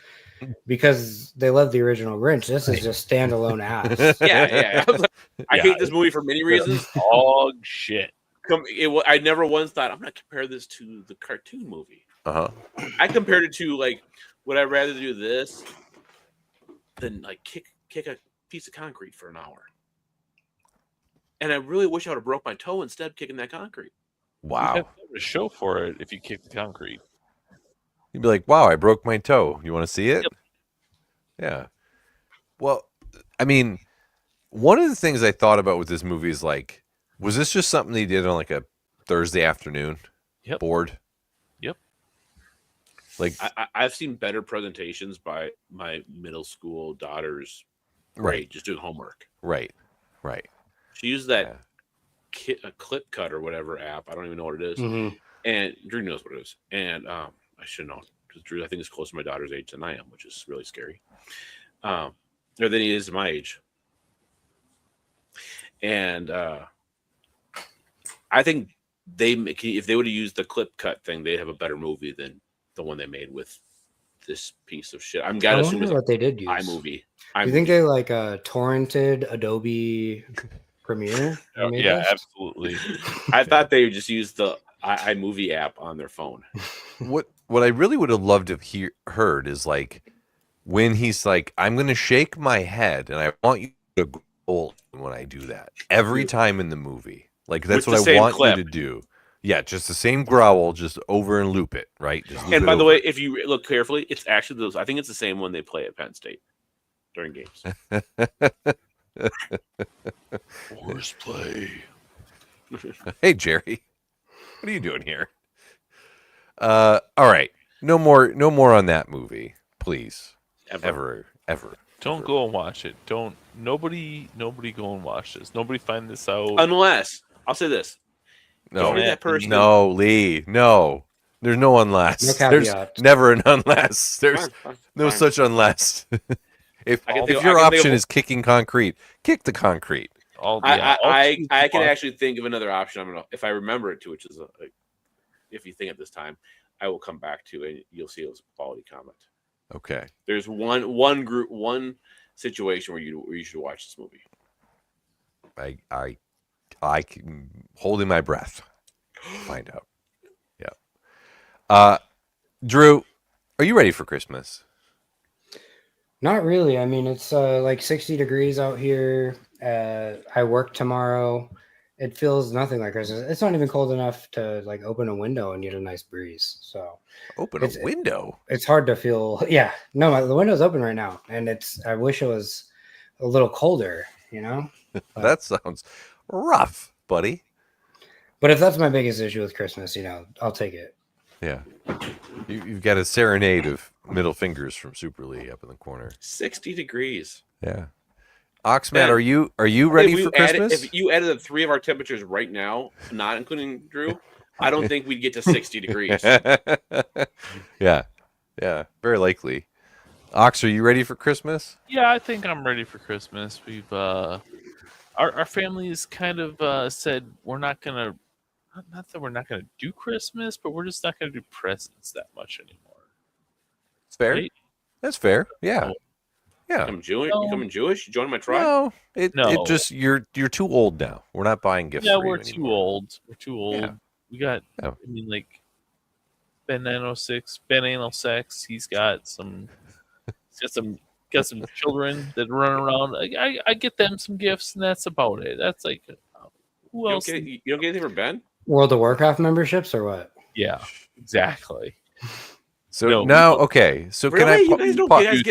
because they love the original Grinch. This is just standalone ass. Yeah. I hate this movie for many reasons. Dog shit. I never once thought I'm going to compare this to the cartoon movie. I compared it to like, would I rather do this than like kick a piece of concrete for an hour? And I really wish I would have broke my toe instead of kicking that concrete. Wow. You'd have a show for it if you kicked the concrete. You'd be like, wow, I broke my toe. You want to see it? Yep. Yeah. Well, I mean, one of the things I thought about with this movie is like, was this just something they did on like a Thursday afternoon? Yep. Bored? Yep. Like I've seen better presentations by my middle school daughters. Right. Just doing homework. Right. She used that a clip cut or whatever app. I don't even know what it is. And Drew knows what it is. And I should know because Drew, I think, is closer to my daughter's age than I am, which is really scary. Or than he is my age. And I think if they would have used the clip cut thing, they'd have a better movie than the one they made with this piece of shit. I'm gotta assume what they did use. iMovie. Do you think they like torrented Adobe Premiere? Yeah, absolutely. I thought they just used the iMovie app on their phone. What I really would have loved to have heard is like when he's like, I'm going to shake my head and I want you to growl when I do that every time in the movie. Like that's what I want you to do. Yeah, just the same growl, just over and loop it, right? And by the way, if you look carefully, it's actually those. I think it's the same one they play at Penn State during games. Horseplay. Hey, Jerry, what are you doing here? All right, no more on that movie, please. Ever. Don't go and watch it. Nobody go and watch this. Nobody find this out. Unless I'll say this. No, that person. No, Lee. No. There's no unless. No There's never an unless. There's fine. such unless. If your option is kicking concrete, kick the concrete. I can actually think of another option. I'm gonna, if I remember it too, which is if you think at this time, I will come back to it. You'll see it was a quality comment. Okay. There's one situation where you should watch this movie. I can holding my breath. Find out. Yeah. Drew, are you ready for Christmas? Not really. I mean, it's like 60 degrees out here. I work tomorrow. It feels nothing like Christmas. It's not even cold enough to like open a window and get a nice breeze. So open a window. It's hard to feel. Yeah, no, the window's open right now, and I wish it was a little colder. You know. That sounds rough, buddy. But if that's my biggest issue with Christmas, I'll take it. Yeah. You've got a serenade of middle fingers from Super Lee up in the corner. 60 degrees. Yeah. Oxmad, are you ready for Christmas? If you added the three of our temperatures right now, not including Drew, I don't think we'd get to 60 degrees. Yeah. Very likely. Ox, are you ready for Christmas? Yeah, I think I'm ready for Christmas. We've our family's kind of said we're not gonna. Not that we're not going to do Christmas, but we're just not going to do presents that much anymore. It's fair. Right? That's fair. Yeah. Yeah. I'm Jewish. No. You coming Jewish? You joining my tribe? No, it No. just you're too old now. We're not buying gifts. Yeah, for you we're too anymore. old. We're too old. Yeah. We got. Yeah. I mean, like Ben 906, Ben Anal Sex. He's got some. Got some children that run around. I get them some gifts, and that's about it. That's like who You don't, else? you don't get anything for Ben? World of Warcraft memberships or what? Yeah, exactly. So No, now, we don't. okay. So Really? can I?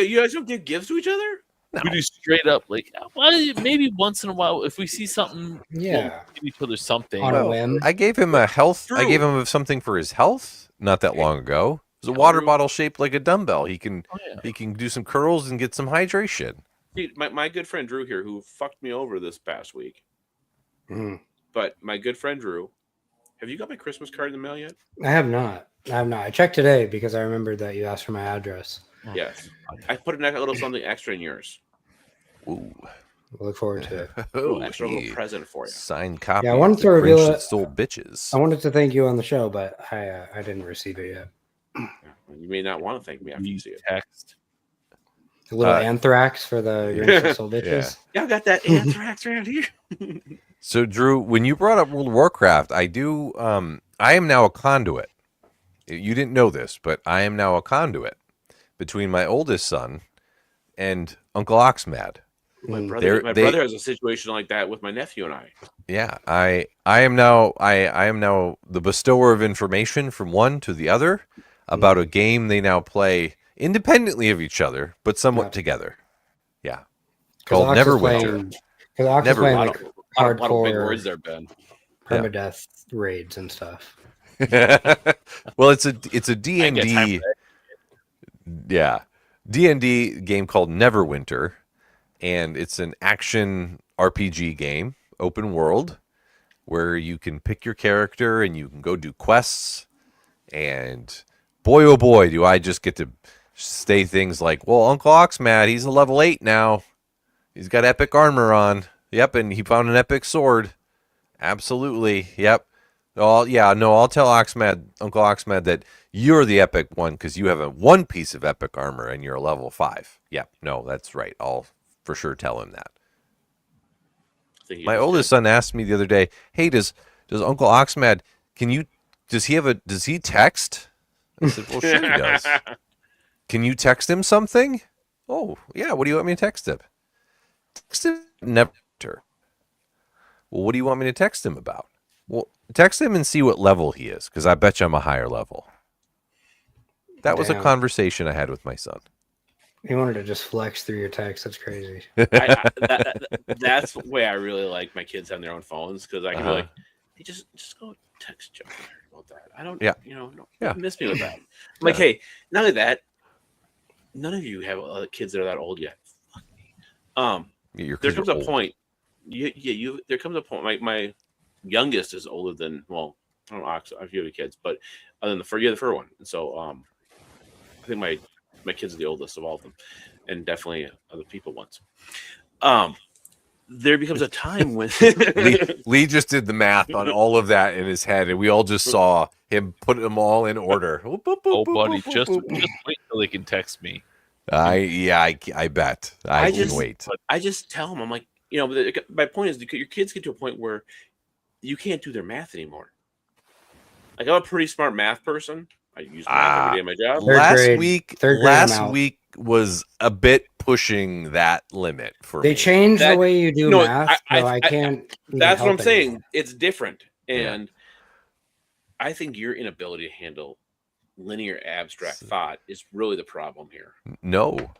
You guys don't give gifts to each other? No. We do straight up like well, maybe once in a while if we see something. Yeah. we'll give each other something. On a whim. I gave him a health. I True. gave him something for his health not that long ago. It was a water bottle shaped like a dumbbell. He can Oh, yeah. he can do some curls and get some hydration. See, my good friend Drew here, who fucked me over this past week. Mhm. But my good friend Drew, have you got my Christmas card in the mail yet? I have not. I checked today because I remembered that you asked for my address. Yes. I put a little something extra in yours. Ooh. We'll look forward to it. A little extra little present for you. Signed copy. Yeah, I wanted of to The reveal Grinch it. That Stole Bitches. I wanted to thank you on the show, but I didn't receive it yet. You may not want to thank me after you see it. Text. A little anthrax for the Grinch That Stole Bitches. Yeah, I got that anthrax around here. So Drew, when you brought up World of Warcraft, I am now a conduit. You didn't know this, but I am now a conduit between my oldest son and Uncle Oxmad. My brother has a situation like that with my nephew and I. Yeah, I am now the bestower of information from one to the other about a game they now play independently of each other, but somewhat together. Yeah, called Neverwinter. Because Ox is playing like A lot of big words hardcore there, Ben. permadeath raids and stuff. Well, it's a D&D. Yeah, D&D game called Neverwinter, and it's an action RPG game, open world, where you can pick your character and you can go do quests. And boy, oh boy, do I just get to say things like, well, Uncle Oxmad, he's a level 8 now. He's got epic armor on. Yep, and he found an epic sword. Absolutely. Yep. I'll tell Uncle Oxmad that you're the epic one because you have one piece of epic armor and you're a level 5. Yep. No, that's right. I'll for sure tell him that. My oldest son asked me the other day, "Hey, does Uncle Oxmad does he text?" I said, "Well, sure he does." "Can you text him something?" "Oh, yeah. What do you want me to text him?" "Text him Neverwinter." "Well, what do you want me to text him about?" "Well, text him and see what level he is, because I bet you I'm a higher level." That was a Damn. conversation I had with my son. You wanted to just flex through your text. That's crazy. That's the way I really like my kids having their own phones because I can be like, hey, just go text Joe about that. I don't, don't miss me with that. I'm like, hey, not only that, none of you have kids that are that old yet. Fuck me. There comes a point. There comes a point. My youngest is older than I don't know. I have a few kids, but other than the fur one, and so I think my kids are the oldest of all of them, and definitely other people ones. There becomes a time when Lee just did the math on all of that in his head, and we all just saw him put them all in order. Buddy, just wait till they can text me. I bet. I can wait. I just tell them, I'm like, my point is, your kids get to a point where you can't do their math anymore. Like, I'm a pretty smart math person. I use math every day in my job. Last week was a bit pushing that limit for me. They changed the way you do math, so I can't. That's what I'm saying. It's different, and I think your inability to handle linear abstract thought is really the problem here. No.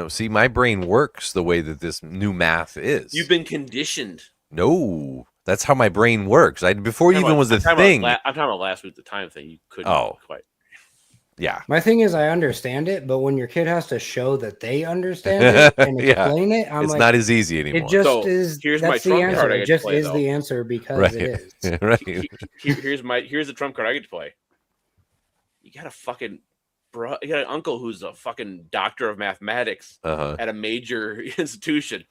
See, my brain works the way that this new math is. You've been conditioned. No, that's how my brain works. Before you even was a thing. I'm talking about last week, the time thing. You couldn't quite. Yeah. My thing is, I understand it, but when your kid has to show that they understand it and explain it, it's not as easy anymore. It just is. Here's that's my the trump answer. card. It just is the answer because it is. Right. Here's the trump card I get to play. You got a fucking you got an uncle who's a fucking doctor of mathematics at a major institution.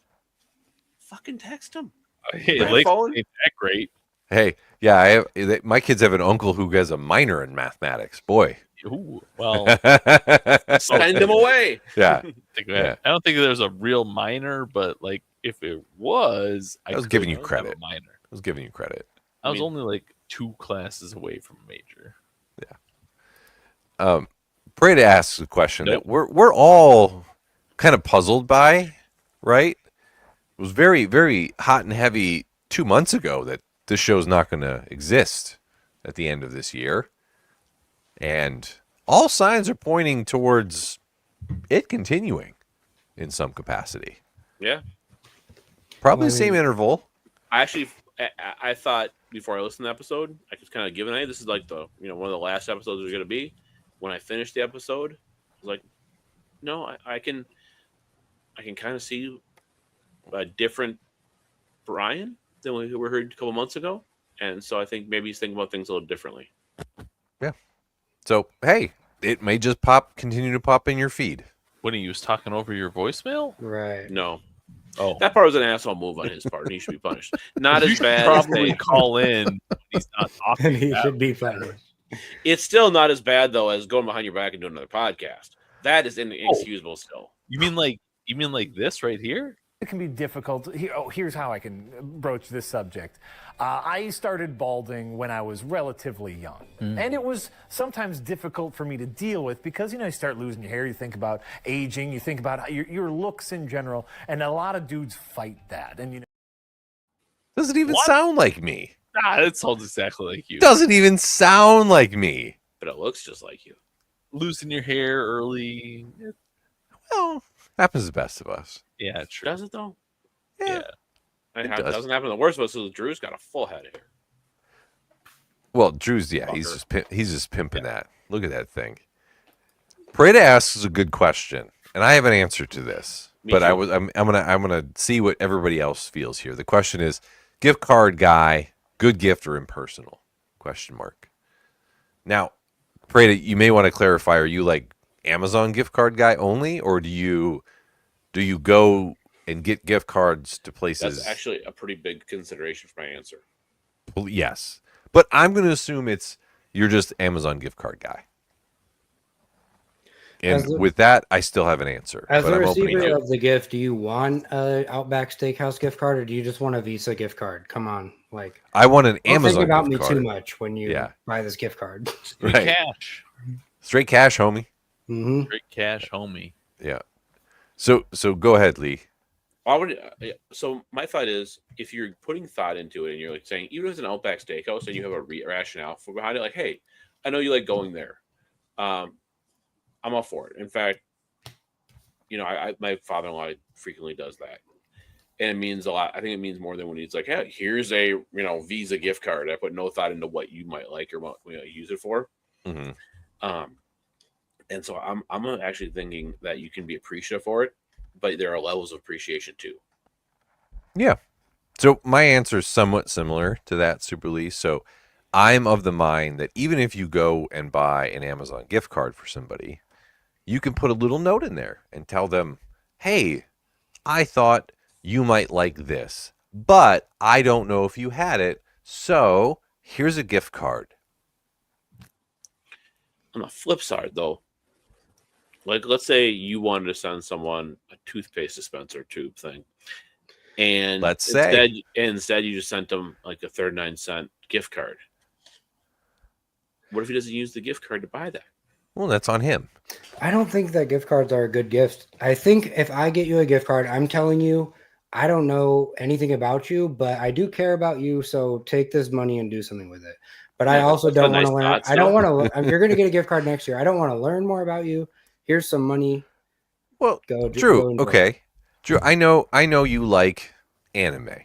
Fucking text him. Hey, like, ain't that great? Hey, yeah, my kids have an uncle who has a minor in mathematics. Boy, Ooh, well, Send him away. Yeah, I don't think there's a real minor, but like if it was, I was could giving you have a credit. minor. I was giving you credit. I was only like 2 classes away from a major. Brady asks a question Nope. that we're all kind of puzzled by, right? It was very, very hot and heavy 2 months ago that this show's not going to exist at the end of this year. And all signs are pointing towards it continuing in some capacity. Yeah. Probably the same interval. I thought before I listened to the episode, I was kind of giving it. This is like the one of the last episodes was going to be. When I finished the episode, I was like, no, I can kind of see a different Brian than we heard a couple months ago, and so I think maybe he's thinking about things a little differently. Yeah. So hey, it may just continue to pop in your feed. When he was talking over your voicemail? Right. No. Oh, That part was an asshole move on his part, and he should be punished. Not you as should bad probably as call in when he's not talking. And he should be punished. It's still not as bad though as going behind your back and doing another podcast. That is inexcusable still. You mean like this right here? It can be difficult. Here's how I can broach this subject. I started balding when I was relatively young. And it was sometimes difficult for me to deal with because, you start losing your hair. You think about aging. You think about your looks in general. And a lot of dudes fight that. And, Doesn't even sound like me. Nah, it sounds exactly like you. Doesn't even sound like me. But it looks just like you. Losing your hair early. Well, happens to the best of us. Yeah, true. Does it though? Yeah. It does. doesn't happen to the worst of us. So Drew's got a full head of hair. Well, Drew's he's just pimping that. Look at that thing. Prada asks a good question, and I have an answer to this. Me But too. I'm gonna see what everybody else feels here. The question is, gift card guy, good gift or impersonal? Question mark. Now, Prada, you may want to clarify. Are you like Amazon gift card guy only, or do you go and get gift cards to places? That's actually a pretty big consideration for my answer. Well, yes, but I'm going to assume you're just Amazon gift card guy. And with that, I still have an answer. As but the I'm opening receiver it. of the gift, do you want a Outback Steakhouse gift card or do you just want a Visa gift card? Come on, like I want an don't Amazon think about gift me card. too much when you buy this gift card. Right. Cash. Straight cash, homie. Mm-hmm. Straight cash, homie. Yeah. So go ahead, Lee. So my thought is, if you're putting thought into it and you're like saying, even if it's an Outback Steakhouse and you have a rationale for behind it, like, hey, I know you like going there. I'm all for it. In fact, my father-in-law frequently does that, and it means a lot. I think it means more than when he's like, hey, here's a Visa gift card. I put no thought into what you might like or what we use it for. Mm-hmm. And so I'm actually thinking that you can be appreciative for it, but there are levels of appreciation too. Yeah. So my answer is somewhat similar to that, Super Lee. So I'm of the mind that even if you go and buy an Amazon gift card for somebody, you can put a little note in there and tell them, hey, I thought you might like this, but I don't know if you had it. So here's a gift card. On the flip side, though, like let's say you wanted to send someone a toothpaste dispenser tube thing, and instead you just sent them like a 39-cent gift card. What if he doesn't use the gift card to buy that? Well, that's on him. I don't think that gift cards are a good gift. I think if I get you a gift card, I'm telling you, I don't know anything about you, but I do care about you. So take this money and do something with it. But I also don't want to learn. I don't want to. You're going to get a gift card next year. I don't want to learn more about you. Here's some money. Well, Drew. Okay, Drew. I know you like anime,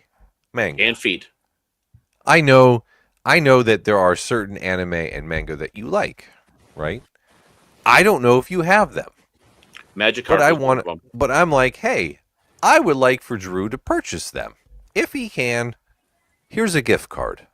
manga, and feet. I know that there are certain anime and manga that you like, right? I don't know if you have them. Magic but But I'm like, hey, I would like for Drew to purchase them. If he can, here's a gift card.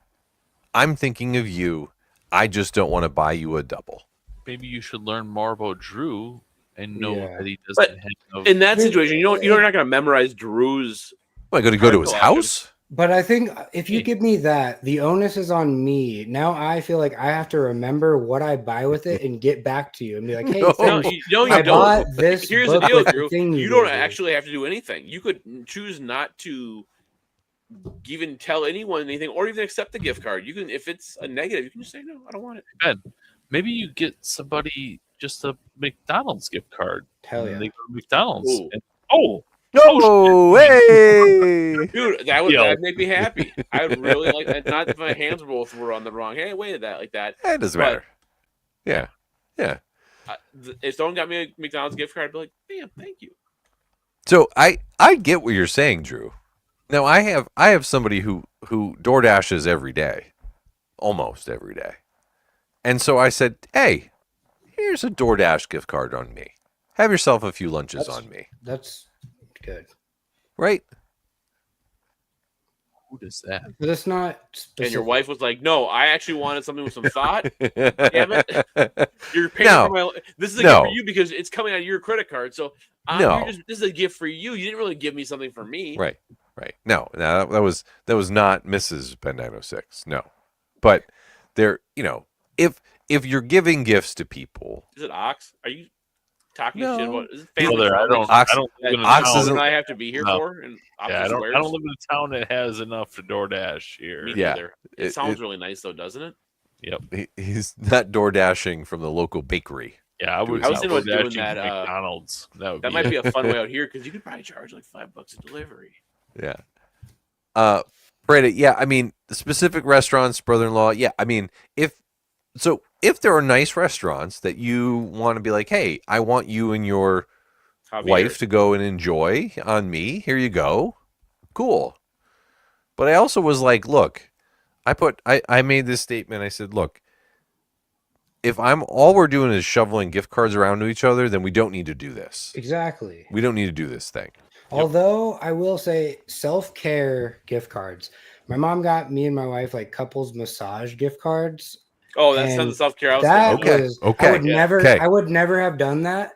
I'm thinking of you. I just don't want to buy you a double. Maybe you should learn more about Drew and know that he doesn't but have. In that situation, you're not going to memorize Drew's. Am I going to go to his house? But I think if you give me that, the onus is on me. Now I feel like I have to remember what I buy with it and get back to you and be like, hey, No. thanks. You I don't. bought this Here's the book deal, with the Drew. thing You don't gave me. actually have to do anything. You could choose not to even tell anyone anything, or even accept the gift card. You can, if it's a negative, you can just say no, I don't want it. Ben, maybe you get somebody just a McDonald's gift card. Hell and yeah. they go to McDonald's. Ooh. And, No, hey. Dude, that'd make me happy. I would really like that. Not if my hands were on the wrong. Hey, wait, that like that. It doesn't But- matter. Yeah. If someone got me a McDonald's gift card, I'd be like, "Damn, thank you." So I get what you're saying, Drew. Now I have somebody who DoorDashes every day, almost every day, and so I said, hey, here's a DoorDash gift card on me. Have yourself a few lunches on me, That's good. right? who does that? But it's not specific. And your wife was like, "No, I actually wanted something with some thought." Damn it! You're paying No. for my. This is a No. gift for you because it's coming out of your credit card. So No. this is a gift for you. You didn't really give me something for me. Right. No, that was not Mrs. Ben 906. No, but there, if you're giving gifts to people, Is it Ox? Are you talking No. shit about? Is it family Brother, I friendly? don't live in a Ox town. isn't- I have to be here No. for. And Ox Yeah, I don't swears? live in a town that has enough for DoorDash here. Me Yeah. neither. It sounds really nice though, doesn't it? he's not door dashing from the local bakery. Yeah, I would. I was thinking about doing DoorDashing that, from McDonald's. That might be a fun way out here because you could probably charge like $5 a delivery. Yeah. Brandon, yeah, I mean, specific restaurants, brother-in-law, yeah, I mean, if there are nice restaurants that you want to be like, hey, I want you and your Javier. wife to go and enjoy on me, here you go, cool. But I also was like, look, I made this statement, I said, look, if all we're doing is shoveling gift cards around to each other, then we don't need to do this. Exactly. We don't need to do this thing. Although I will say self-care gift cards. My mom got me and my wife like couples massage gift cards. Oh, that's And not the self-care I was That thinking. Okay, was okay, I would never okay. I would never have done that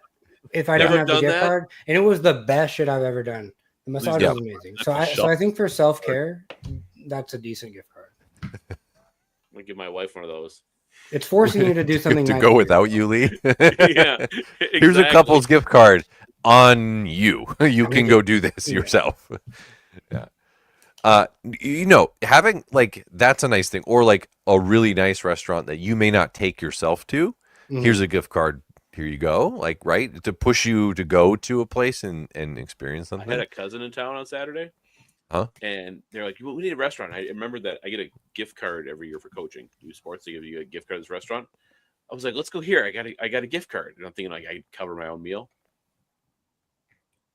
if I Never didn't have the done gift that? card. And it was the best shit I've ever done. The massage Yeah. was amazing. That's So a I think for self-care, that's a decent gift card. I'm gonna give my wife one of those. It's forcing you to do something to nice go for without yourself. you, Lee. Yeah, Here's a exactly. couple's gift card on you. You can mean, go do this yeah. yourself. Yeah. Having like that's a nice thing, or like a really nice restaurant that you may not take yourself to. Mhm. Here's a gift card. Here you go. Like, right, to push you to go to a place and experience I had something. a cousin in town on Saturday. Huh? And they're like, well, we need a restaurant. I remember that I get a gift card every year for coaching. Do sports, they give you a gift card at this restaurant. I was like, let's go here. I got a gift card. And I'm thinking like I cover my own meal.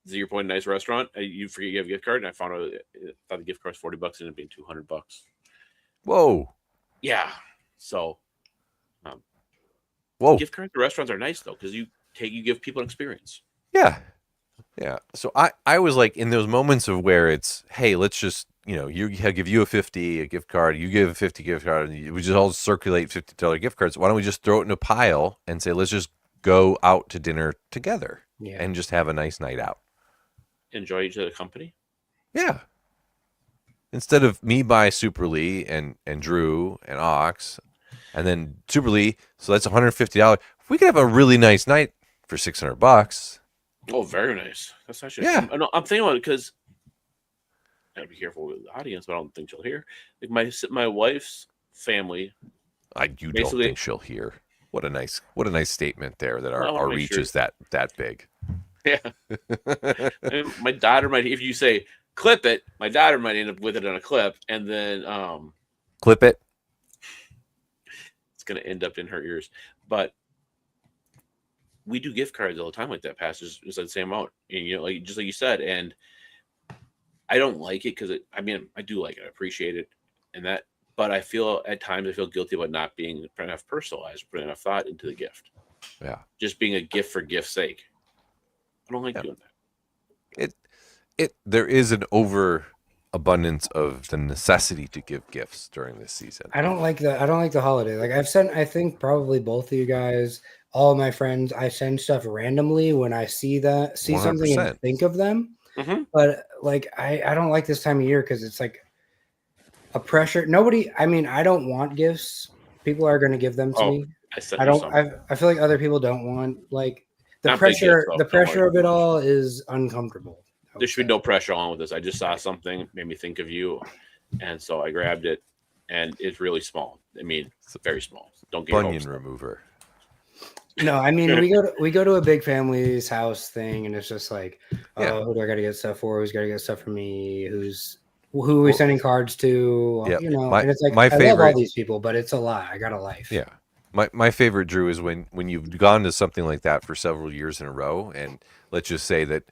Is it your point? Nice restaurant. You forget you have a gift card, and I found out I thought the gift card was $40. It ended up being $200. Whoa. Yeah. So Whoa. gift cards to restaurants are nice though because you give people an experience. Yeah. Yeah. So I was like in those moments of where it's, hey, let's just, give you a 50 a gift card, you give a 50 gift card, and we just all circulate $50 gift cards. Why don't we just throw it in a pile and say, let's just go out to dinner together Yeah. and just have a nice night out? Enjoy each other's company. Yeah. Instead of me buy Super Lee and Drew and Ox, and then Super Lee, so that's $150. We could have a really nice night for $600. Oh, very nice. That's actually Yeah. I'm thinking about it because I gotta be careful with the audience, but I don't think she'll hear. Like my wife's family. You don't Basically- think she'll hear? What a nice statement there that I wanna our make reach sure. is that big. Yeah. And my daughter might, if you say clip it, my daughter might end up with it on a clip, and then Clip it. it's gonna end up in her ears. But we do gift cards all the time like that, passes just the same amount. And like just like you said, and I don't like it because I do like it, I appreciate it, and that. But I feel at times guilty about not being enough personalized, putting enough thought into the gift. Yeah. Just being a gift for gift's sake. I don't like doing that. There is an overabundance of the necessity to give gifts during this season. I don't like the holiday. Like I've sent, I think probably both of you guys, all of my friends, I send stuff randomly when I see something 100%. and think of them. Mhm. But like I don't like this time of year because it's like a pressure. Nobody. I mean, I don't want gifts. People are going to give them to me. I said I don't. I feel like other people don't want like the Not big pressure. gifts, though. The Don't pressure worry. of it all is uncomfortable. I There would should be say. no pressure on with this. I just saw something, made me think of you, and so I grabbed it, and it's really small. I mean, it's very small. Don't get your Bunion hopes up. remover. No, I mean we go to a big family's house thing, and it's just like, Yeah. who do I got to get stuff for? Who's got to get stuff for me? Who are we sending cards to? Yep. You know, My- and it's like my I love favorite- all these people, but it's a lot. I got a life. Yeah. My favorite, Drew, is when you've gone to something like that for several years in a row, and let's just say that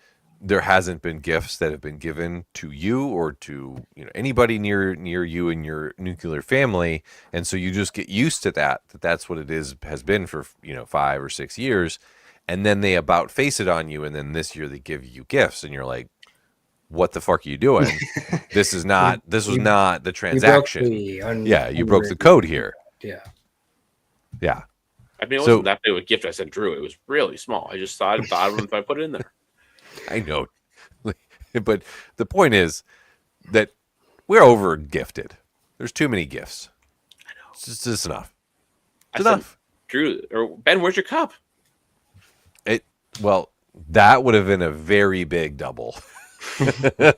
there hasn't been gifts that have been given to you or to anybody near you and your nuclear family, and so you just get used to that's what it has been for 5 or 6 years, and then they about face it on you, and then this year they give you gifts, and you're like, what the fuck are you doing? This was not the transaction. You broke the code here. Yeah. I mean, it So- wasn't that big of a gift I sent Drew. It was really small. I just thought of him if I put it in there. I know. But the point is that we're over gifted. There's too many gifts. I know. It's just enough. I It's said, enough. Drew or Ben, where's your cup? Well, that would have been a very big double. Valid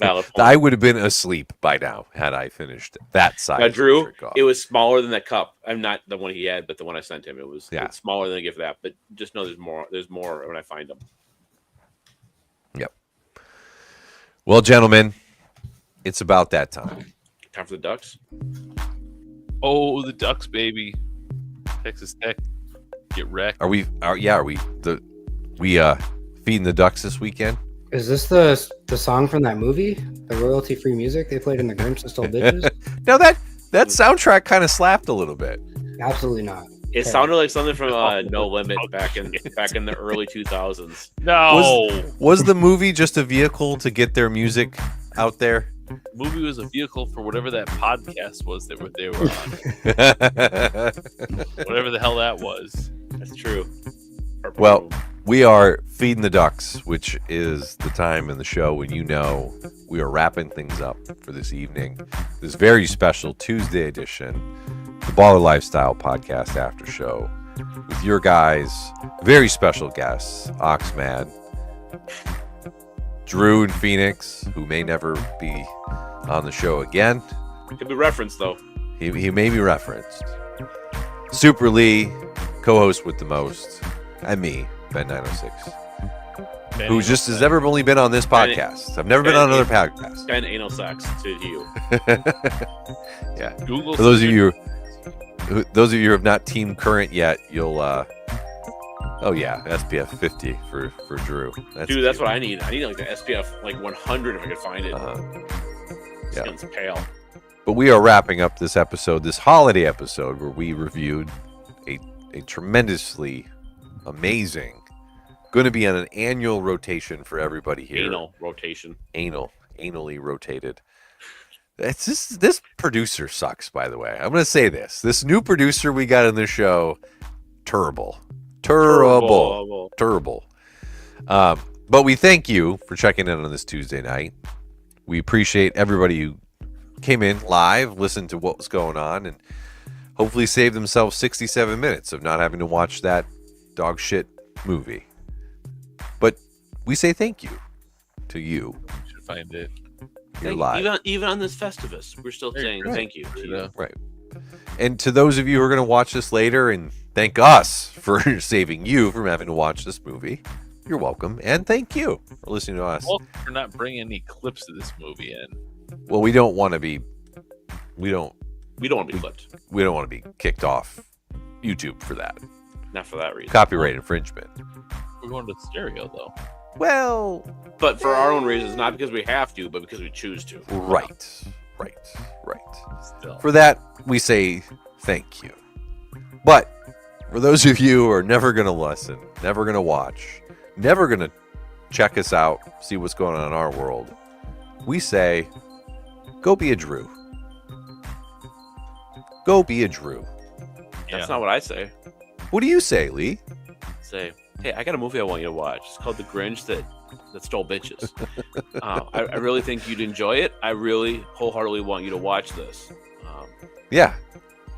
point. I would have been asleep by now had I finished that side. Now, of the Drew, trick off. it was smaller than that cup. I'm not the one he had, but the one I sent him. It's smaller than a gift of that. But just know there's more. There's more when I find them. Yep. Well, gentlemen, it's about that time. Time for the Ducks. Oh, the Ducks, baby. Texas Tech. Get wrecked. Are we feeding the ducks this weekend? Is this the song from that movie, the royalty-free music they played in the Grinch That Stole Bitches? No, that soundtrack kind of slapped a little bit. Absolutely not. It sounded like something from No Limit back in the early 2000s. No. Was the movie just a vehicle to get their music out there? Movie was a vehicle for whatever that podcast was that they were on. Whatever the hell that was. That's true. Well, we are feeding the ducks, which is the time in the show when we are wrapping things up for this evening. This very special Tuesday edition, the Baller Lifestyle Podcast After Show, with your guys, very special guests, Oxmad, Drew in Phoenix, who may never be on the show again. Could be referenced though. He may be referenced. Super Lee, co-host with the most, and me, Ben 906, who just has never only been on this podcast. I've never been on another podcast. Ben anal sex to you. Yeah. Google. For those of you who have not team current yet, you'll SPF 50 for Drew. Dude, that's what I need. I need like the SPF like 100 if I could find it. Yeah. Skin's pale. But we are wrapping up this episode, this holiday episode, where we reviewed a tremendously amazing, going to be on an annual rotation for everybody here. Anal rotation. Anally rotated. This producer sucks, by the way. I'm going to say this. This new producer we got in the show, terrible. But we thank you for checking in on this Tuesday night. We appreciate everybody who came in live, listened to what was going on, and hopefully saved themselves 67 minutes of not having to watch that dog shit movie. But we say thank you to you. You should find it. You're live. Even on this Festivus, we're still saying thank you to you. Right. And to those of you who are going to watch this later, and thank us for saving you from having to watch this movie, you're welcome. And thank you for listening to us. Well, for not bringing any clips of this movie in. Well, we don't want to be clipped. We don't want to be kicked off YouTube for that. Not for that reason. Copyright infringement. We're going to stereo, though. Well, but for our own reasons, not because we have to, but because we choose to. Right. Still. For that, we say thank you. But for those of you who are never going to listen, never going to watch, never going to check us out, see what's going on in our world, we say, go be a Drew. Go be a Drew. That's not what I say. What do you say, Lee? Say, hey, I got a movie I want you to watch. It's called The Grinch That Stole Bitches. I really think you'd enjoy it. I really wholeheartedly want you to watch this. Yeah,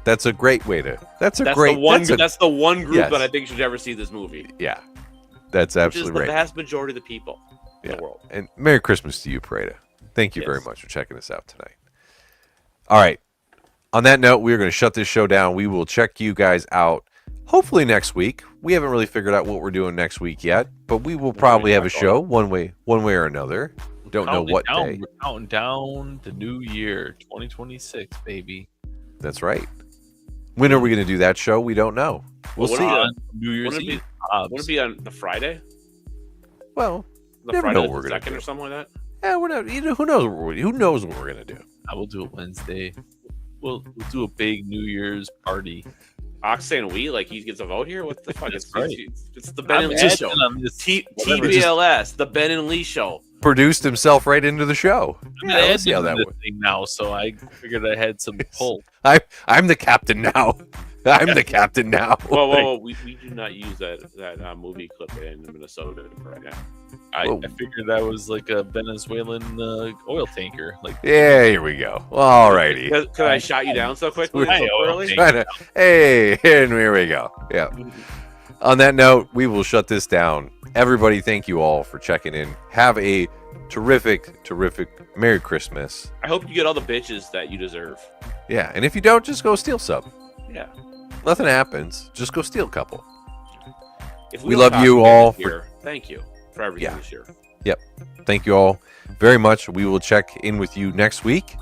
that's a great way to. That's the one group Yes. that I think should ever see this movie. Yeah, that's Which is absolutely the right. vast majority of the people in the world. And Merry Christmas to you, Pareda. Thank you very Yes. much for checking us out tonight. All right. On that note, we are going to shut this show down. We will check you guys out hopefully next week. We haven't really figured out what we're doing next week yet, but we will probably have a show one way or another. Don't know what day. We're counting down the new year, 2026, baby. That's right. When are we going to do that show? We don't know. We'll see. On New Year's Wouldn't it Eve. Would it be on the Friday? Well, The never Friday know the what we're going to 2nd do. or something like that? Yeah, we're not. Who knows? Who knows what we're going to do? I will do it Wednesday. We'll do a big New Year's party. Ox saying we like he gets a vote here. What the fuck? That's It's, right. it's the Ben and Lee show. On this TBLS, the Ben and Lee show. Produced himself right into the show. I'm Yeah, gonna let's see how add that this works. thing now, so I figured I had some pull. I'm the captain now. I'm the captain now. Whoa. We do not use that movie clip in Minnesota right now. I Whoa. figured that was like a Venezuelan oil tanker. Like, Yeah, here we go. All righty. Because I shot you down so quickly, so Hey, early. okay. Hey, and here we go. Yeah. On that note, we will shut this down. Everybody, thank you all for checking in. Have a terrific Merry Christmas. I hope you get all the bitches that you deserve. Yeah, and if you don't, just go steal some. Yeah. Nothing happens. Just go steal a couple. If We don't love talk you again all this year, thank you for everything this year. Yep. Thank you all very much. We will check in with you next week.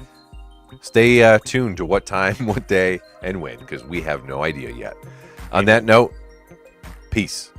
Stay tuned to what time, what day, and when, because we have no idea yet. On that note, peace.